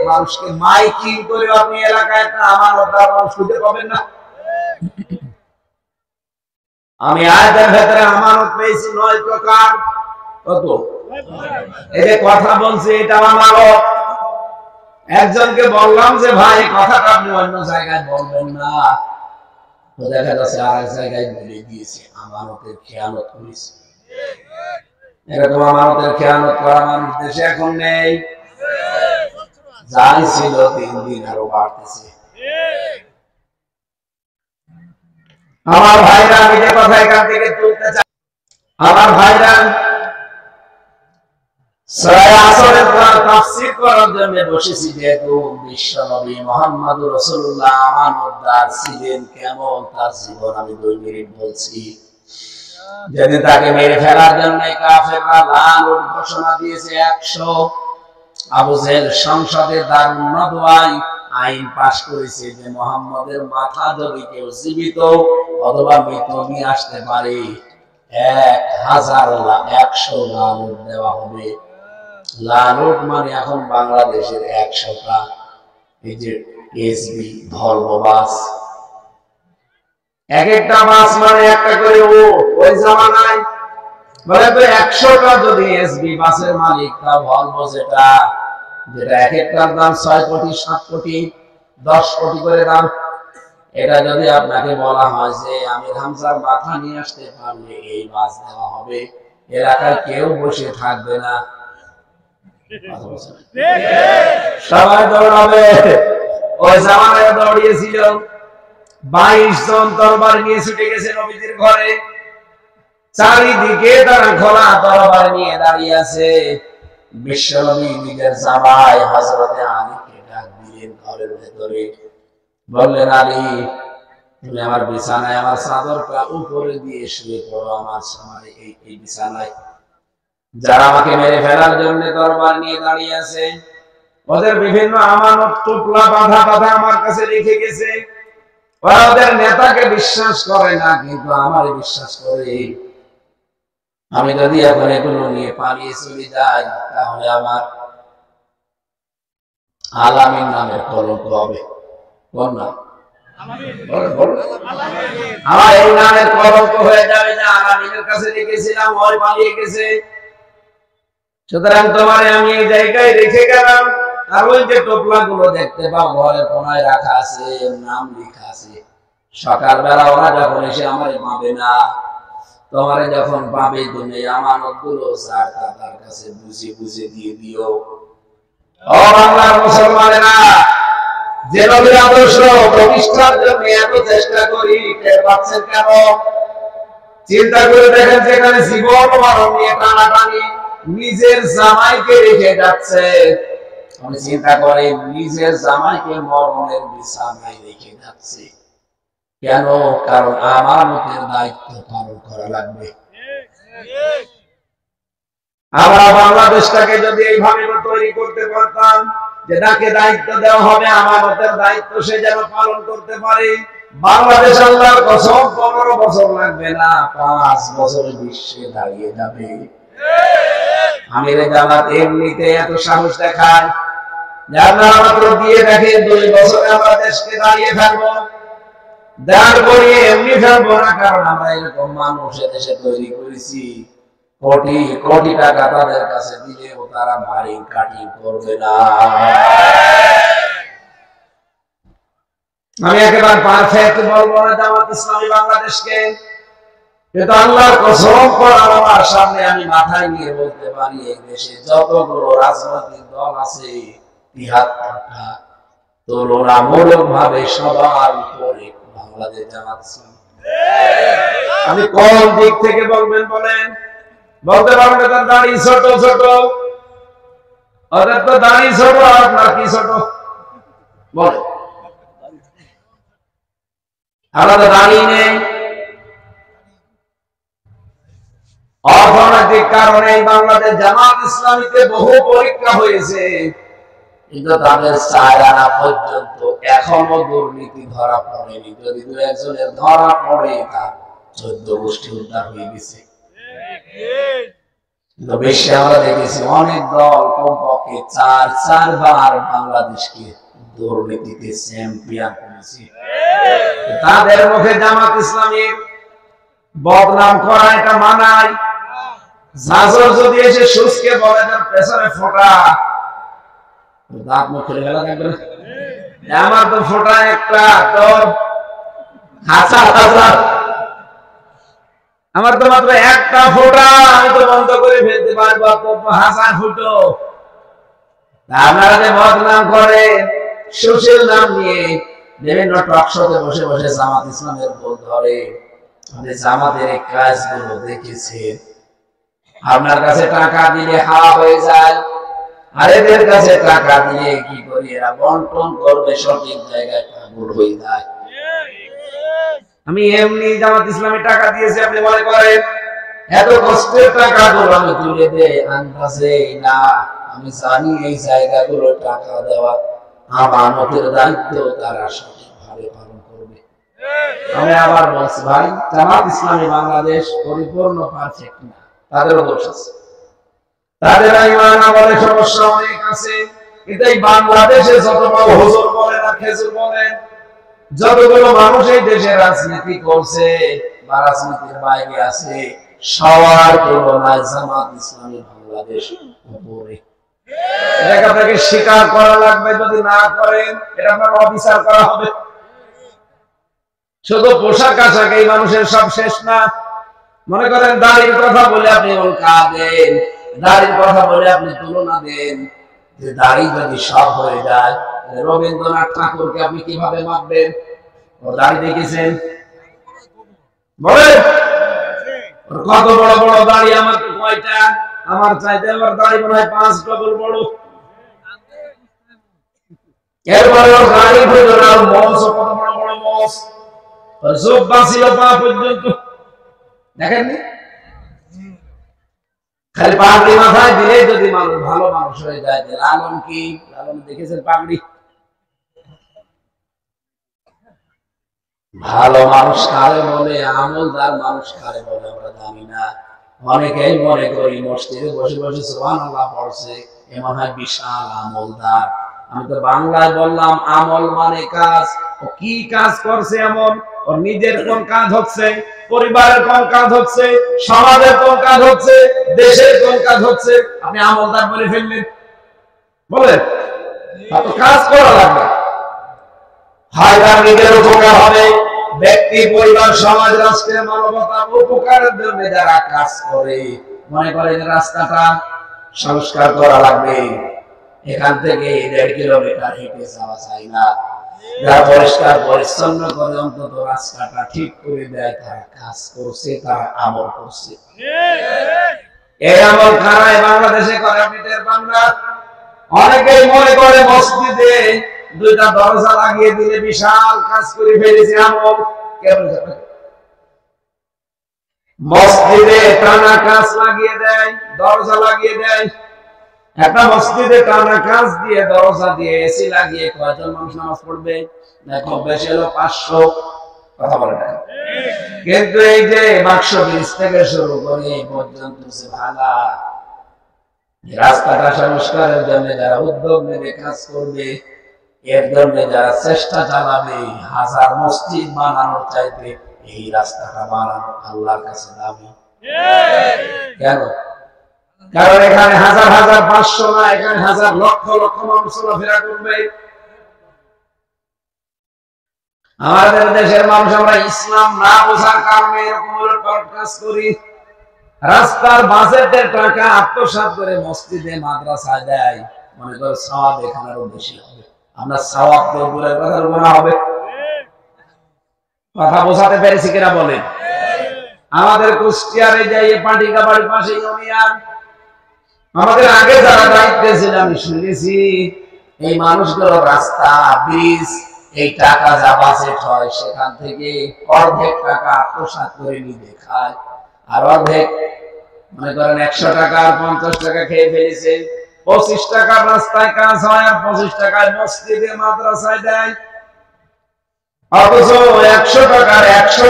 মানুষকে মাইকিং করে আপনি এলাকায় একটা আমানত দেওয়ার মানুষ খুঁজে পাবেন না। আমি আয়াতের ভেতরে আমানত পেয়েছি 9 প্রকার। কত? এই যে কথা বলছি এটা আমানত। একজনকে বললাম যে ভাই কথাটা আপনি অন্য জায়গায় বলবেন না, তো দেখা যাচ্ছে আর এক জায়গায় বলে দিয়েছে, আমানতের খেয়ানত করেছে। এরকম আমানতের খেয়ানত করা মানুষ দেশে এখন নেই। যাই ছিল দিন দিন আরো বাড়তেছে। আমার ভাইরা, আমি যে কথা এখান থেকে তুলতে চাই, আমার ভাইরা সূরা আসরের তাফসীর করার জন্য বসেছি। যেহেতু বিশ্বনবী মুহাম্মদুর রাসূলুল্লাহ আমানতদার ছিলেন, কেমন তার জীবন আমি 2 মিনিট বলছি। যেদিন তাকে মেরে ফেলার জন্য কাফেররা লাল ঘোষণা দিয়েছে 100, আবু জেহেল সংসদে দারুন নদওয়ায় আইন পাশ করেছে যে মুহাম্মদের মাথা যদি কেউ জীবিত অথবা মৃত নিয়ে আসতে পারে 1,100 লালুট দেওয়া হবে। লালুট মানে এখন বাংলাদেশের 100টা এই যে এসবি ভলভো বাস, এক একটা বাস মানে একটা করে ওই জামানায় বলে তো 100টা যদি এসবি বাসের মালিক তা ভলভো যেটা এক একটার দাম 6 কোটি 7 কোটি 10 কোটি করে দাম, এটা যদি আপনাকে বলা হয় যে আমির হামজার মাথা নিয়ে আসতে পারলে এই বাস দেওয়া হবে, এলাকায় কেউ বসে থাকবে না, সবাই দৌড়াবে। ওই জামানায় দৌড়িয়েছিল 22 জন তরবার নিয়ে ছুটে গেছে নবীজির ঘরে। চারিদিকে তারা খোলা তরবার নিয়ে দাঁড়িয়ে আছে। বিশ্বনবী নিজের জামাই হযরতে আলীকে ডাক দিলেন ঘরের ভেতরে, বললেন আলী তুমি আমার বিছানায় আমার চাদরটা উপরে দিয়ে শুয়ে পড়ো, আমার এই বিছানায় যারা আমাকে মেরে ফেলার জন্য তরবার নিয়ে দাঁড়িয়ে আছে ওদের বিভিন্ন আমানত টোপলা বাঁধা বাঁধা আমার কাছে রেখে গেছে। ওরা ওদের নেতাকে বিশ্বাস করে না, কিন্তু আমার বিশ্বাস করে। আমি যদি এখন এগুলো নিয়ে পালিয়ে চলে যাই তাহলে আমার আলামিন নামের কলঙ্ক হবে। কোন নাম? আমার এই নামের কলঙ্ক হয়ে যাবে যে আলামিনের কাছে রেখেছিলাম, ওই পালিয়ে গেছে। সুতরাং তোমারে আমি এই জায়গায় রেখে গেলাম। আর ওই যে টোপলা গুলো দেখতে পাও ঘরে কোনায় রাখা আছে, নাম লেখা আছে। সকালবেলা ওরা যখন এসে আমারে পাবে না, তোমারে যখন পাবে তুমি আমানত গুলো তার কাছে বুঝে বুঝে দিয়ে দিও। ও বাংলার মুসলমানেরা, যে নবীর আদর্শ প্রতিষ্ঠার জন্য এত চেষ্টা করি, টের পাচ্ছেন কেন? চিন্তা করে দেখেন, যেখানে জীবন মরণ নিয়ে টানাটানি, নিজের জামাইকে রেখে যাচ্ছে। আমি চিন্তা করে নিজের জামাইকে মরণের বিছানায় রেখে যাচ্ছে কেন? কারণ আমানতের দায়িত্ব পালন করা লাগবে। আমরা বাংলাদেশটাকে যদি এইভাবে তৈরি করতে পারতাম যে তাকে দায়িত্ব দেওয়া হবে, আমানতের দায়িত্ব সে যেন পালন করতে পারে, বাংলাদেশ আল্লাহর কসম 15 বছর লাগবে না, 5 বছরে বিশ্বে দাঁড়িয়ে যাবে। আমিরে জামাত এমনিতে এত সাহস দেখায় যে আপনারা মাত্র দিয়ে দেখেন 2 বছরে আমরা দেশকে দাঁড়িয়ে ফেলবো। দাঁড় করিয়ে এমনি ফেলবো না, কারণ আমরা এরকম মানুষ দেশে তৈরি করেছি, কোটি কোটি টাকা তাদের কাছে দিলেও তারা মারি কাটি করবে না। আমি একেবারে পারফেক্ট বলবো না জামাত ইসলামী বাংলাদেশকে, কিন্তু আল্লাহর কসম করে আমার সামনে আমি মাথায় নিয়ে বলতে পারি এই দেশে যতগুলো রাজনৈতিক দল আছে 73টা তুলনামূলক ভাবে সবার উপরে বাংলাদেশ জামাত ইসলামী। আমি কোন দিক থেকে বলবেন বলেন? বলতে পারবেন তার দাড়ি ছোট ছোট, ওদের তো দাড়ি ছোট, আপনার কি ছোট? বলে আমরা তো দাড়ি নেই। কারণে বাংলাদেশ জামাত ইসলামীতে বহু পরীক্ষা হয়েছে, কিন্তু তাদের 4 আনা পর্যন্ত এখনো দুর্নীতি ধরা পড়েনি। যদি 2-1জনের ধরা পড়ে তার 14 গোষ্ঠী উদ্ধার হয়ে গেছে। কিন্তু বেশি আমরা দেখেছি অনেক দল কমপক্ষে 4বার বাংলাদেশকে দুর্নীতিতে চ্যাম্পিয়ন করেছে। তাদের মুখে জামাত ইসলামীর বদনাম করা এটা মানায়। জাজর যদি এসে সুসকে বলে তার পেছনে ফোঁটা, দাঁত মুখ খুলে গেল, আমার তো ফোঁটা একটা, তোর হাজার হাজার, আমার তো মাত্র একটা ফোঁটা, আমি তো বন্ধ করে ফেলতে পারবো, হাজার ফুটো। আপনারা যে বদনাম করে সুশীল নাম নিয়ে বিভিন্ন টক শোতে বসে বসে জামাত ইসলামের ভুল ধরে, আপনি জামাতের এই কাজগুলো দেখেছেন। আপনার কাছে টাকা দিলে হাওয়া হয়ে যায়, আর এদের কাছে টাকা দিলে কি করি, এরা বন্টন করবে, সঠিক জায়গায় ভুল হয়ে যায়। আমি এমনি জামাত ইসলামী টাকা দিয়েছি, আপনি মনে করেন এত কষ্টের টাকাগুলো আমি তুলে দেই? আন্দাজে না, আমি জানি এই জায়গাগুলো টাকা দেওয়া আমানতের দায়িত্ব তারা সঠিকভাবে পালন করবে। আমি আবার বলছি ভাই, জামাত ইসলামী বাংলাদেশ পরিপূর্ণ পারফেক্ট না, তাদেরও দোষ আছে, তাদের ইমান আমলে সমস্যা অনেক আছে। কিন্তু এই বাংলাদেশে যত বড় হুজুর বলেন আর খেজুর বলেন, যতগুলো মানুষ এই দেশে রাজনীতি করছে বা রাজনীতির বাইরে আছে, সবার তুলনায় জামাত ইসলামী বাংলাদেশ উপরে। এটাকে আপনাকে স্বীকার করা লাগবে, যদি না করেন এটা আপনার অবিচার করা হবে। শুধু পোশাক আশাক এই মানুষের সব শেষ না। মনে করেন দাড়ির কথা বলে আপনি কাঁদেন, দাড়ির কথা বলে আপনি তুলনা দেন, যে দাড়ি যদি সব হয়ে যায়, রবীন্দ্রনাথ ঠাকুরকে আপনি কিভাবে মাপবেন? ও দাড়ি দেখেছেন? বলেন কত বড় বড় দাড়ি, আমার তো কয়টা, আমার চাইতে আমার দাড়ি মনে হয় 5 ডবল বড়। এরপরে ওর দাড়ি ভিতরে আর মস, কত বড় বড় মস, আর সব বাঁচিল পা পর্যন্ত, দেখেননি? খালি পাগড়ি মাথায় দিলে যদি মানুষ ভালো মানুষ হয়ে যায়। লালন কি, লালন দেখেছেন পাগড়ি? ভালো মানুষ কারে বলে, আমলদার মানুষ কারে বলে আমরা জানি না। অনেকেই মনে করি মসজিদে বসে বসে সুবহানাল্লাহ পড়ছে, এ মনে হয় বিশাল আমলদার। আমি তো বাংলায় বললাম আমল মানে কাজ। ও কি কাজ করছে এমন? ওর নিজের কোন কাজ হচ্ছে, পরিবারের কোন কাজ হচ্ছে, সমাজের কোন কাজ হচ্ছে, দেশের কোন কাজ হচ্ছে, আপনি আমলদার বলে ফেললেন? বলেন, কাজ করা লাগবে। হয় তার নিজের উপকার হবে, ব্যক্তি, পরিবার, সমাজ, রাষ্ট্রের মানবতার উপকারের জন্য যারা কাজ করে, মনে করেন রাস্তাটা সংস্কার করা লাগবে, এখান থেকে 1.5 কিলোমিটার হেঁটে যাওয়া যায় না, যারা পরিষ্কার পরিচ্ছন্ন করে অন্তত রাস্তাটা ঠিক করে দেয়, তারা কাজ করছে, তারা আমল করছে। এই আমল খারায় বাংলাদেশে করে আপনি টের পান না। অনেকেই মনে করে মসজিদে 2টা দরজা লাগিয়ে দিলে বিশাল কাজ করে ফেলেছে আমল। মসজিদে টানা কাজ লাগিয়ে দেয়, দরজা লাগিয়ে দেয়। একটা মসজিদে টানা কাজ দিয়ে, দরজা দিয়ে, এসি লাগিয়ে কয়জন মানুষ নামাজ পড়বে? দেখো বেশি হলো 500, কথা বলে না। কিন্তু এই যে বাক্স ব্রিজ থেকে শুরু করে এই পর্যন্ত ভাঙা রাস্তাটা সংস্কারের জন্য যারা উদ্যোগ নেবে, কাজ করবে, এর জন্য যারা চেষ্টা চালাবে, 1000 মসজিদ বানানোর চাইতে এই রাস্তাটা বানানো আল্লাহর কাছে দামি। কেন? কারণ এখানে 1000 500 না, এখানে 1000 লক্ষ লক্ষ মানুষ চলাফেরা করবে। আমাদের দেশের মানুষ আমরা ইসলাম না বোঝার কারণে এরকম কাজ করি। রাস্তার বাজেটের টাকা আত্মসাৎ করে মসজিদে, মাদ্রাসায় দেয়, মনে করো সওয়াব এখানে আরো বেশি হবে। আমরা সওয়াব তো দূরের কথা, গুনাহ হবে। কথা বোঝাতে পেরেছি কিনা বলেন? আমাদের কুষ্টিয়ারে যাই পাটিকা বাড়ির পাশে ইউনিয়ন, আমাদের আগে যারা দায়িত্বে ছিল আমি শুনেছি এই মানুষগুলো রাস্তা, ব্রিজ, এই টাকা যা বাজেট হয় সেখান থেকে অর্ধেক টাকা আত্মসাৎ করে নিয়ে খায়, আর অর্ধেক মনে করেন 100 টাকা আর 50 টাকা খেয়ে ফেলেছে, 25 টাকার রাস্তায় কাজ হয় আর 25 টাকায় মসজিদে মাদ্রাসায় দেয়। অথচ 100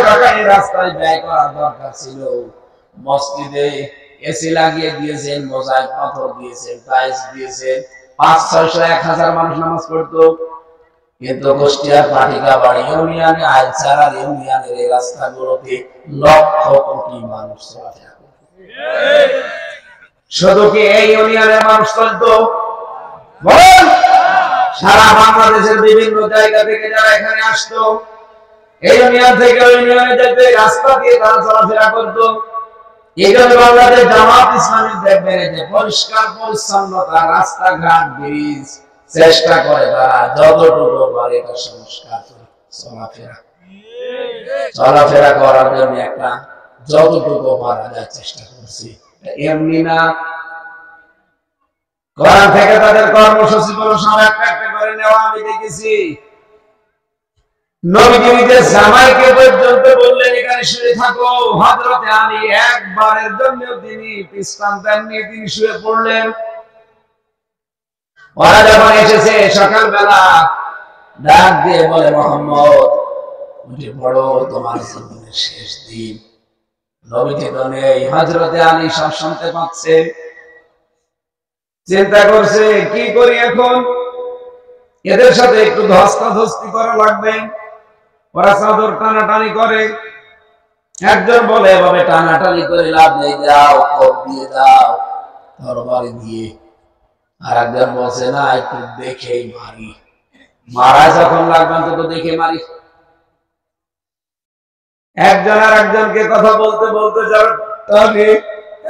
টাকা এই রাস্তায় ব্যয় করার দরকার ছিল, মসজিদে এসি লাগিয়ে দিয়েছেন, মোজাইক পাথর দিয়েছেন, টাইলস দিয়েছেন, 500-600-1000 মানুষ নামাজ পড়তো। কিন্তু কুষ্টিয়ার পাটিকাবাড়ি ইউনিয়নে, আইলছাড়া ইউনিয়নের এই রাস্তাগুলোতে লক্ষ কোটি মানুষ চলাফেরা করত। শুধু কি এই ইউনিয়নের মানুষ চলতো? বলেন, সারা বাংলাদেশের বিভিন্ন জায়গা থেকে যারা এখানে আসতো, এই ইউনিয়ন থেকে ওই ইউনিয়নে যেতে রাস্তা দিয়ে তারা চলাফেরা করতো। এই জন্য বাংলাদেশ জামাত ইসলামী দেখবেন যে পরিষ্কার পরিচ্ছন্নতা, রাস্তাঘাট, ব্রিজ চেষ্টা করে তারা যতটুকু পারে এটা সংস্কার করে চলাফেরা করার জন্য একটা যতটুকু পারা যায় চেষ্টা করছি। এমনি না, কোরআন থেকে তাদের কর্মসূচি গুলো সব একটা একটা করে নেওয়া আমি দেখেছি। নবীজি নিজের জামাইকে পর্যন্ত বললেন এখানে শুয়ে থাকো। হযরতে আলী একবারের জন্য তিনি বিশ্রাম দেননি, তিনি শুয়ে পড়লেন। ওরা যখন এসেছে সকালবেলা ডাক দিয়ে বলে, মোহাম্মদ উঠে পড়ো, তোমার জীবনের শেষ দিন। নবীজি তো নেই, হযরতে আলী সব শুনতে পাচ্ছে। চিন্তা করছে কি করি এখন, এদের সাথে একটু ধস্তাধস্তি করা লাগবে। ওরা চাদর টানাটানি করে, একজন বলে এভাবে টানাটানি করে লাভ নেই, যাও কোপ দিয়ে দাও তরবারি দিয়ে। আর একজন বলছে না, একটু দেখেই মারি, মারা যখন লাগবে তো দেখে মারি। একজন আর একজনকে কথা বলতে বলতে যারা টানে,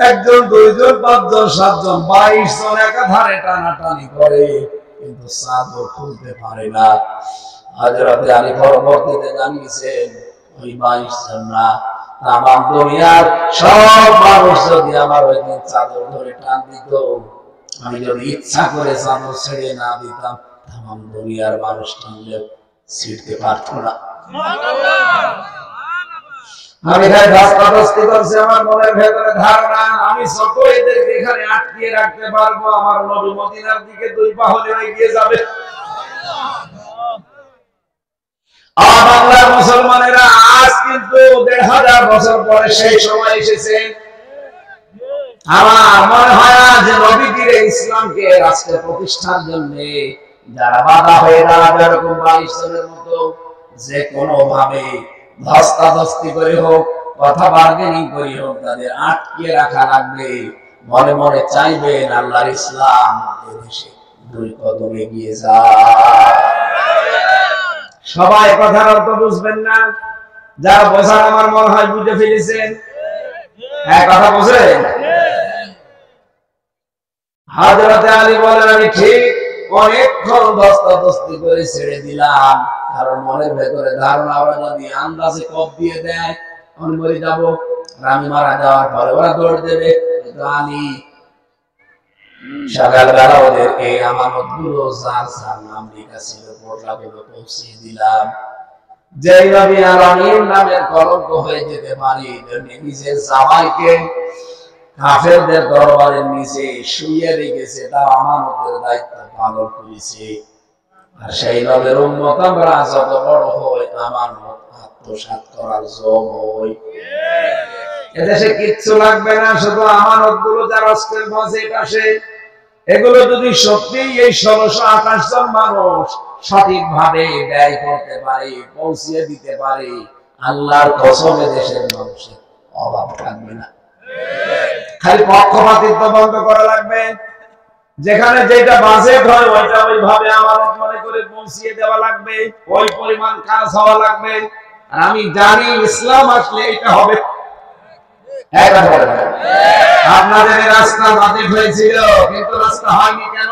একজন, দুইজন, 5 জন, 7 জন, 22 জন একাধারে টানাটানি করে, কিন্তু চাদর খুলতে পারে না। হযরতে আলী পরবর্তীতে জানিয়েছেন ওই 22 জন না, তামাম দুনিয়ার সব মানুষ যদি আমার ওই দিন চাদর ধরে টান দিত, আমি যদি ইচ্ছা করে চাদর ছেড়ে না দিতাম, তামাম দুনিয়ার মানুষ টানলেও ছিঁড়তে পারত না। আমি তাই ধস্তাধস্তি করছি, আমার মনের ভেতরে ধারণা আমি যত এদেরকে এখানে আটকিয়ে রাখতে পারবো, আমার নবী মদিনার দিকে 2 পা হলে এগিয়ে যাবে। বাংলার মুসলমানেরা আজ কিন্তু 1500 বছর পরে সেই সময় এসেছে। আমার মনে হয় না যে নবীজির ইসলামকে রাষ্ট্র প্রতিষ্ঠার জন্য যারা বাধা হয়ে দাঁড়াবে, এরকম 22 জনের মতো যে কোনো ভাবে ধস্তাধস্তি করে হোক, কথা বার্গেনিং করে হোক, তাদের আটকে রাখা লাগবে। মনে মনে চাইবেন আল্লাহর ইসলাম এদেশে 2 কদম এগিয়ে যায়। সবাই কথার অর্থ বুঝবেন না, যারা বোঝার আমার মনে হয় বুঝে ফেলেছেন। হ্যাঁ, কথা বোঝেন। হযরতে আলী বলেন আমি ঠিক অনেকক্ষণ ধস্তাধস্তি করে ছেড়ে দিলাম, কারণ মনের ভেতরে ধারণা ওরা যদি আন্দাজে কপ দিয়ে দেয় আমি মরে যাবো, আর আমি মারা যাওয়ার পরে ওরা দৌড় দেবে। কিন্তু আলী সকালবেলা ওদের এই আমানত গুলো যার যার নাম লেখা ছিল পোর্টাগুলো পৌঁছে দিলাম। যেই নবী আলামিন নামের কলঙ্ক হয়ে যেতে পারে, নিজের জামাইকে কাফেরদের দরবারের নিচে শুইয়ে রেখেছে, তা আমানতের দায়িত্ব পালন করেছে। আর সেই নবীর উম্মত আমরা যত বড় হই, আমানত আত্মসাৎ করার যোগ হই। এদেশে কিচ্ছু লাগবে না, শুধু আমানত গুলো যা রাষ্ট্রের বাজেট আসে, এগুলো যদি সত্যি এই 1628 জন মানুষ সঠিকভাবে ব্যয় করতে পারে, পৌঁছিয়ে দিতে পারে, আল্লাহর কসমে দেশের মানুষের অভাব থাকবে না। খালি পক্ষপাতিত্ব বন্ধ করা লাগবে। যেখানে যেটা বাজেট হয় ওইটা ওইভাবে আমানত মনে করে পৌঁছিয়ে দেওয়া লাগবে, ওই পরিমাণ কাজ হওয়া লাগবে। আর আমি জানি ইসলাম আসলে এটা হবে। আপনাদের রাস্তা বাজেট হয়েছিল, কিন্তু রাস্তা হয়নি কেন?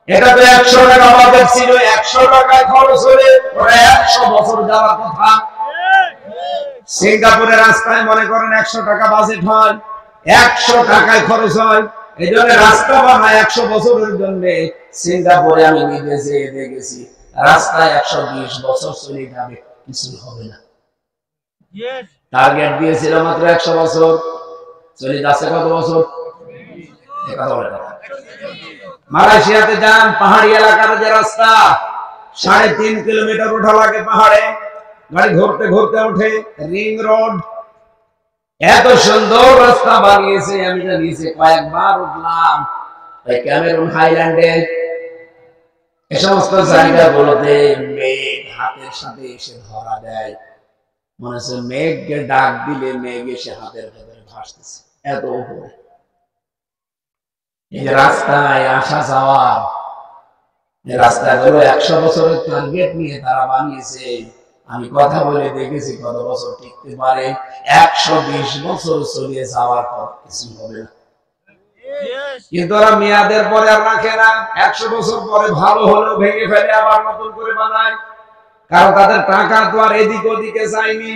এটা তো 100 টাকা বাজেট ছিল, 100 টাকায় খরচ হলে ওরা 100 বছর যাওয়ার কথা। সিঙ্গাপুরের রাস্তায় মনে করেন 100 টাকা বাজেট হয়, 100 টাকায় খরচ হয়। এই জন্য রাস্তা বানায় 100 বছরের জন্য। সিঙ্গাপুরে আমি নিজে যেয়ে দেখেছি রাস্তায় 120 বছর চলে যাবে, কিছু হবে না। টার্গেট দিয়েছিল মাত্র 100 বছর। চলে যাচ্ছে কত বছর? কথা বলে না। মালয়েশিয়াতে যান, পাহাড়ি এলাকার যে রাস্তা 3.5 কিলোমিটার ওঠা লাগে পাহাড়ে, গাড়ি ঘুরতে ঘুরতে ওঠে, রিং রোড। এত সুন্দর রাস্তা বানিয়েছে, আমি তো নিচে কয়েকবার উঠলাম। ক্যামেরুন হাইল্যান্ডে এ সমস্ত জায়গাগুলোতে মেঘ হাতের সাথে এসে ধরা দেয়, মনে হচ্ছে মেঘকে ডাক দিলে মেঘ এসে হাতের ভেতরে ভাসতেছে, এত উপরে। এই রাস্তায় আসা যাওয়া, রাস্তাগুলো 100 বছরের টার্গেট নিয়ে তারা বানিয়েছে। আমি কথা বলে দেখেছি কত বছর টিকতে পারে। 120 বছর চলে যাওয়ার পর কিছু হবে না, কিন্তু ওরা মেয়াদের পরে আর রাখে না। 100 বছর পরে ভালো হলেও ভেঙে ফেলে আবার নতুন করে বানায়, কারণ তাদের টাকা তো আর এদিক ওদিকে যায়নি।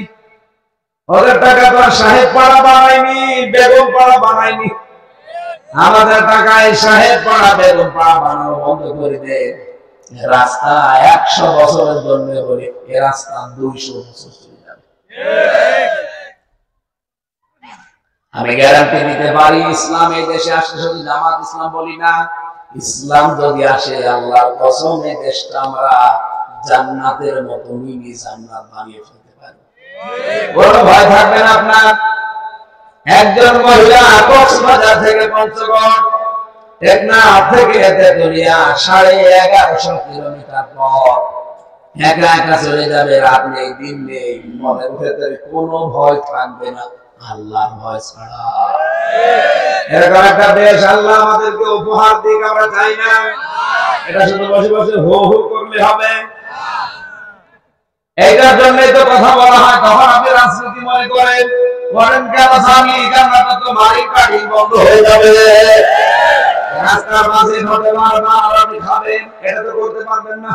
ওদের টাকা তো আর সাহেব পাড়া বানায়নি, বেগম পাড়া বানায়নি। আমাদের টাকায় সাহেব পাড়া বেগম পাড়া বানানো বন্ধ করে দেয়। রাস্তা 100 বছরের জন্য বলে এ রাস্তা 200 বছর চলে যাবে। আমি গ্যারান্টি দিতে পারি, ইসলাম এই দেশে আসে, শুধু জামাত ইসলাম বলি না, ইসলাম যদি আসে আল্লাহর কসম এই দেশটা আমরা জান্নাতের মতো মিনি জান্নাত বানিয়ে ফেলতে পারি। কোনো ভয় থাকবে না আপনার। একজন মহিলা কক্সবাজার থেকে পঞ্চগড়, টেকনাফ থেকে তেতুলিয়া 1150 কিলোমিটার পথ একা একা চলে যাবে। রাত নেই, দিন নেই, মনের ভেতরে কোনো ভয় থাকবে না আল্লাহর ভয় ছাড়া। এরকম একটা দেশ আল্লাহ আমাদেরকে উপহার দিক, আমরা চাই না। এটা শুধু বসে বসে হো হো করলে হবে? এইটার জন্যই তো কথা বলা হয়। তখন আপনি রাজনীতি মনে করেন কেন স্বামী, জান্নাতে তো মারি কাটি বন্ধ হয়ে যাবে, রাস্তার মাঝে ঘটে মারবা আর আপনি খাবেন, এটা তো করতে পারবেন না।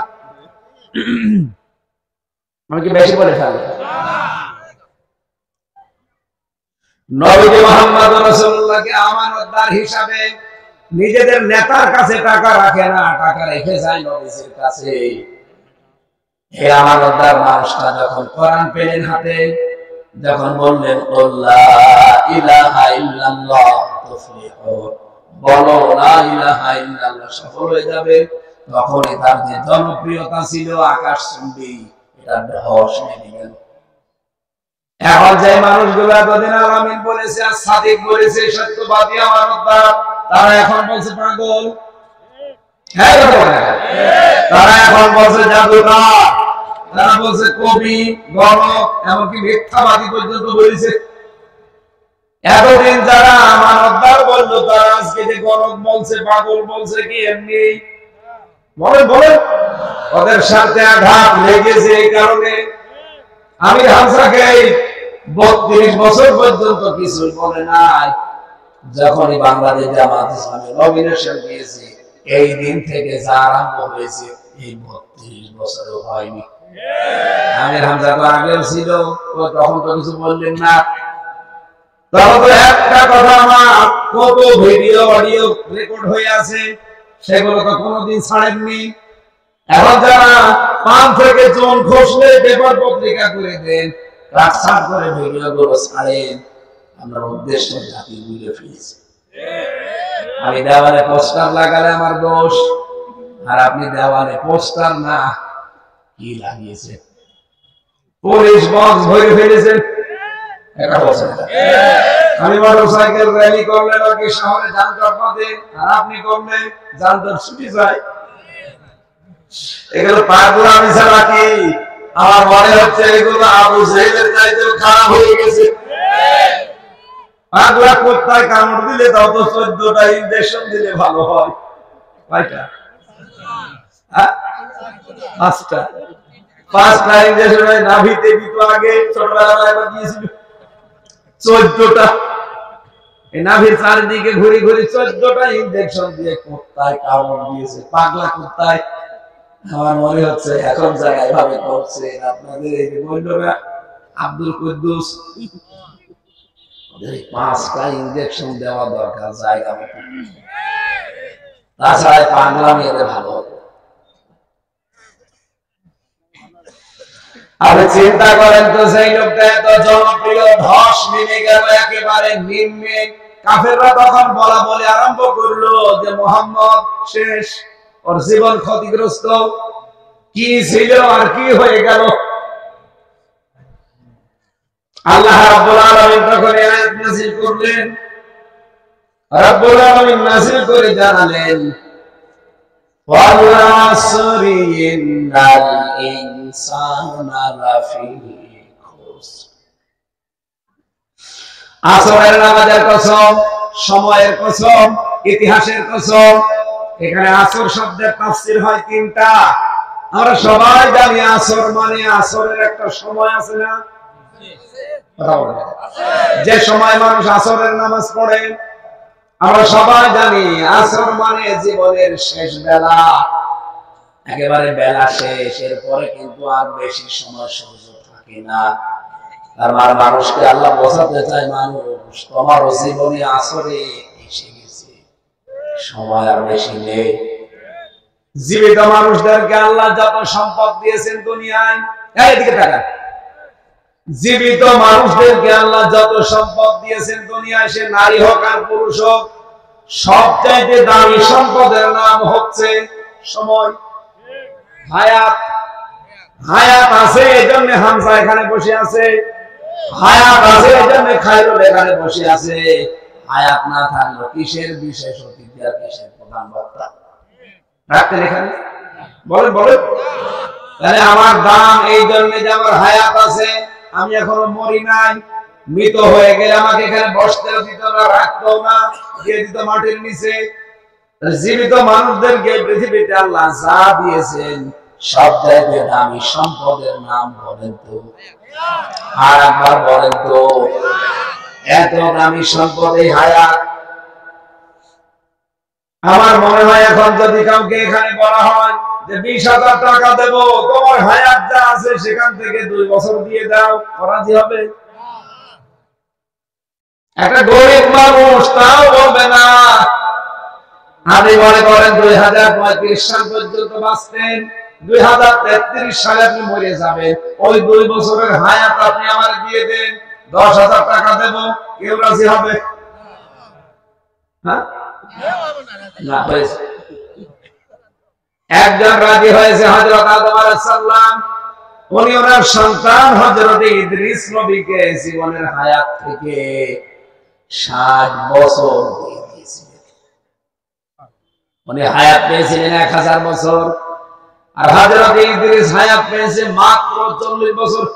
আমি কি বেশি বলে ফেললাম? নবী মুহাম্মদ রাসূলুল্লাহকে আমানতদার হিসাবে নিজেদের নেতার কাছে টাকা রাখে না, টাকা রেখে যায় নবীর কাছে। এই আমানতদার মানুষটা যখন কোরআন পেলেন হাতে, যখন বললেন আল্লাহ ইলাহা ইল্লাল্লাহ তুফলিহু, বলো লা ইলাহা ইল্লাল্লাহ, সফল হয়ে যাবে, তখনই তার যে জনপ্রিয়তা ছিল আকাশচুম্বী, এটা ধস নেমে গেল। এখন যে মানুষগুলো এতদিন আলামিন বলেছে আর সাদিক বলেছে, সত্যবাদী আমানতদার, তারা এখন বলছে পাগল। হ্যাঁ, তারা এখন বলছে জাদুকর, তারা বলছে কবি, গণক, এমনকি মিথ্যাবাদী পর্যন্ত বলেছে। এতদিন যারা আমানতদার বললো, তারা আজকে যে গণক বলছে, পাগল বলছে, কি এমনি বলেন বলেন? ওদের সাথে আঘাত লেগেছে। এই কারণে আমি হামসাকে 32 বছর পর্যন্ত কিছু বলে নাই। যখনই বাংলাদেশ জামাত ইসলামে নমিনেশন দিয়েছে, এই দিন থেকে যা আরম্ভ হয়েছে এই 32 বছরও হয়নি। আমির হামজা তো আগেও ছিল, তখন তো কিছু বললেন না। তখন তো একটা কথা, আমার কত ভিডিও অডিও রেকর্ড হয়ে আছে, সেগুলো তো কোনোদিন ছাড়েননি। এখন যারা 5 থেকে জন ঘষলে পেপার পত্রিকা করে দেন, রাস্তার করে ভিডিও গুলো ছাড়েন, আমরা উদ্দেশ্য জাতি বুঝে ফেলেছি। আমি দেওয়ালে পোস্টার লাগালে আমার দোষ, আর আপনি দেওয়ালে পোস্টার না কি লাগিয়েছে? পুলিশ বক্স ভরে ফেলেছেন। আমি মোটরসাইকেল র্যালি করলে নাকি শহরে যানজট বাঁধে, আর আপনি করলে যানজট ছুটে যায়। এগুলো পাগলামি ছাড়া কি? আমার মনে হচ্ছে এগুলো আবু জেহেলের চাইতেও খারাপ হয়ে গেছে। পাগলা কোথায় কামড় দিলে তত 14টা ইনজেকশন দিলে ভালো হয়। কয়টা? 5টা ইনজেকশন নাভিতে দিত আগে, ছোটবেলায় একবার দিয়েছিল 14টা। এই নাভির চারিদিকে ঘুরে ঘুরে 14টা ইনজেকশন দিয়ে কোথায় কামড় দিয়েছে। পাগলা কোথায়? আমার মনে হচ্ছে এখন জায়গায় ভাবে করছে আপনাদের এই যে বন্ধুরা আব্দুল কুদ্দুস, 5টা ইনজেকশন দেওয়া দরকার জায়গা মতো, তাছাড়া পাগলামি এদের ভালো হবে। আপনি চিন্তা করেন তো, সেই লোকটা এত জনপ্রিয়, ধস নেমে গেল একেবারে নিম্নে। কাফেররা তখন বলা বলে আরম্ভ করলো যে মুহাম্মদ শেষ, ওর জীবন ক্ষতিগ্রস্ত। কি ছিল আর কি হয়ে গেল? আল্লাহ রাব্বুল আলামিন তখন আয়াত নাযিল করলেন। রাব্বুল আলামিন নাযিল করে জানালেন, ওয়াল আসরি ইন্নাল ইনসানা লাফি খুসর। আসরের নামাজের কসম, সময়ের কসম, ইতিহাসের কসম। এখানে আসর শব্দের তাফসীর হয় তিনটা। আমরা সবাই জানি আসর মানে আসরের একটা সময় আছে না? যে সময় মানুষ আসরের নামাজ পড়ে, আমরা সবাই জানি আসর মানে জীবনের শেষ বেলা, একেবারে বেলা শেষ, এরপরে কিন্তু আর বেশি সময় সুযোগ থাকে না। তার মানে মানুষকে আল্লাহ বোঝাতে চায়, মানুষ তোমার জীবনে আসরে এসে গেছে, সময় আর বেশি নেই। জীবিত মানুষদেরকে আল্লাহ যত সম্পদ দিয়েছেন দুনিয়ায়, এইদিকে তাকান, জীবিত মানুষদেরকে আল্লাহ যত সম্পদ দিয়েছেন দুনিয়ায়, সে নারী হোক আর পুরুষ হোক, সবচাইতে দামি সম্পদের নাম হচ্ছে সময়, হায়াত। হায়াত আছে এজন্য হামজা এখানে বসে আছে, হায়াত আছে এজন্য খায়রুল এখানে বসে আছে। হায়াত না থাকলে কিসের বিশেষ অতিথি আর কিসের প্রধান বক্তা রাখতেন এখানে? বলেন বলেন। তাহলে আমার দাম এই জন্য যে আমার হায়াত আছে, আমি এখনো মরি নাই। মৃত হয়ে গেলে আমাকে এখানে বসতে দিত না, রাখতো না, দিয়ে দিত মাটির নিচে। জীবিত মানুষদেরকে পৃথিবীতে আল্লাহ যা দিয়েছেন সব চাইতে দামি সম্পদের নাম বলেন তো, আর একবার বলেন তো। এত দামি সম্পদ এই হায়াত। আমার মনে হয় এখন যদি কাউকে এখানে বলা হয় যে 20,000 টাকা দেব, তোমার হায়াত যা আছে সেখান থেকে 2 বছর দিয়ে দাও, রাজি হবে? একটা গরিব মানুষ তাও বলবে না। আপনি মনে করেন 2035 সাল পর্যন্ত বাঁচতেন, 2033 সালে আপনি মরে যাবেন, ওই 2 বছরের হায়াত আপনি আমার দিয়ে দেন, 10,000 টাকা দেব, কেউ রাজি হবে? হ্যাঁ, না হয়েছে। একজন রাজি হয়েছে, হযরত আদম আলাইহিস সালাম। উনি ওনার সন্তান হযরত ইদ্রিস নবীকে জীবনের হায়াত থেকে 60 বছর দিয়ে দিয়েছিলেন। উনি হায়াত পেয়েছিলেন 1000 বছর, আর হযরত ইদ্রিস হায়াত পেয়েছে মাত্র 40 বছর।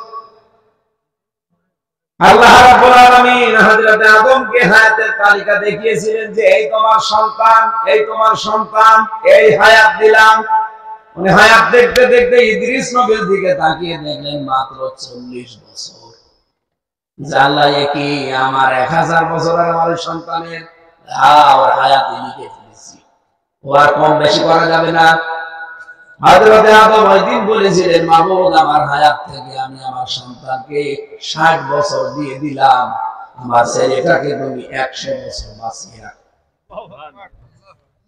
আল্লাহ রাব্বুল আলামিন হযরত আদমকে হায়াতের তালিকা দেখিয়েছিলেন যে এই তোমার সন্তান, এই তোমার সন্তান, এই হায়াত দিলাম। উনি হায়াত দেখতে দেখতে ইদ্রিস নবীর দিকে তাকিয়ে দেখলেন মাত্র 40 বছর। আল্লাহ কি আমার 1000 বছর আর আমার সন্তানের ওর হায়াত লিখে ফেলেছি, ও আর কম বেশি করা যাবে না। হযরত আদম ওই দিন বলেছিলেন, মাবুদ আমার হায়াত থেকে আমি আমার সন্তানকে 60 বছর দিয়ে দিলাম, আমার ছেলেটাকে তুমি 100 বছর বাঁচিয়ে রাখো।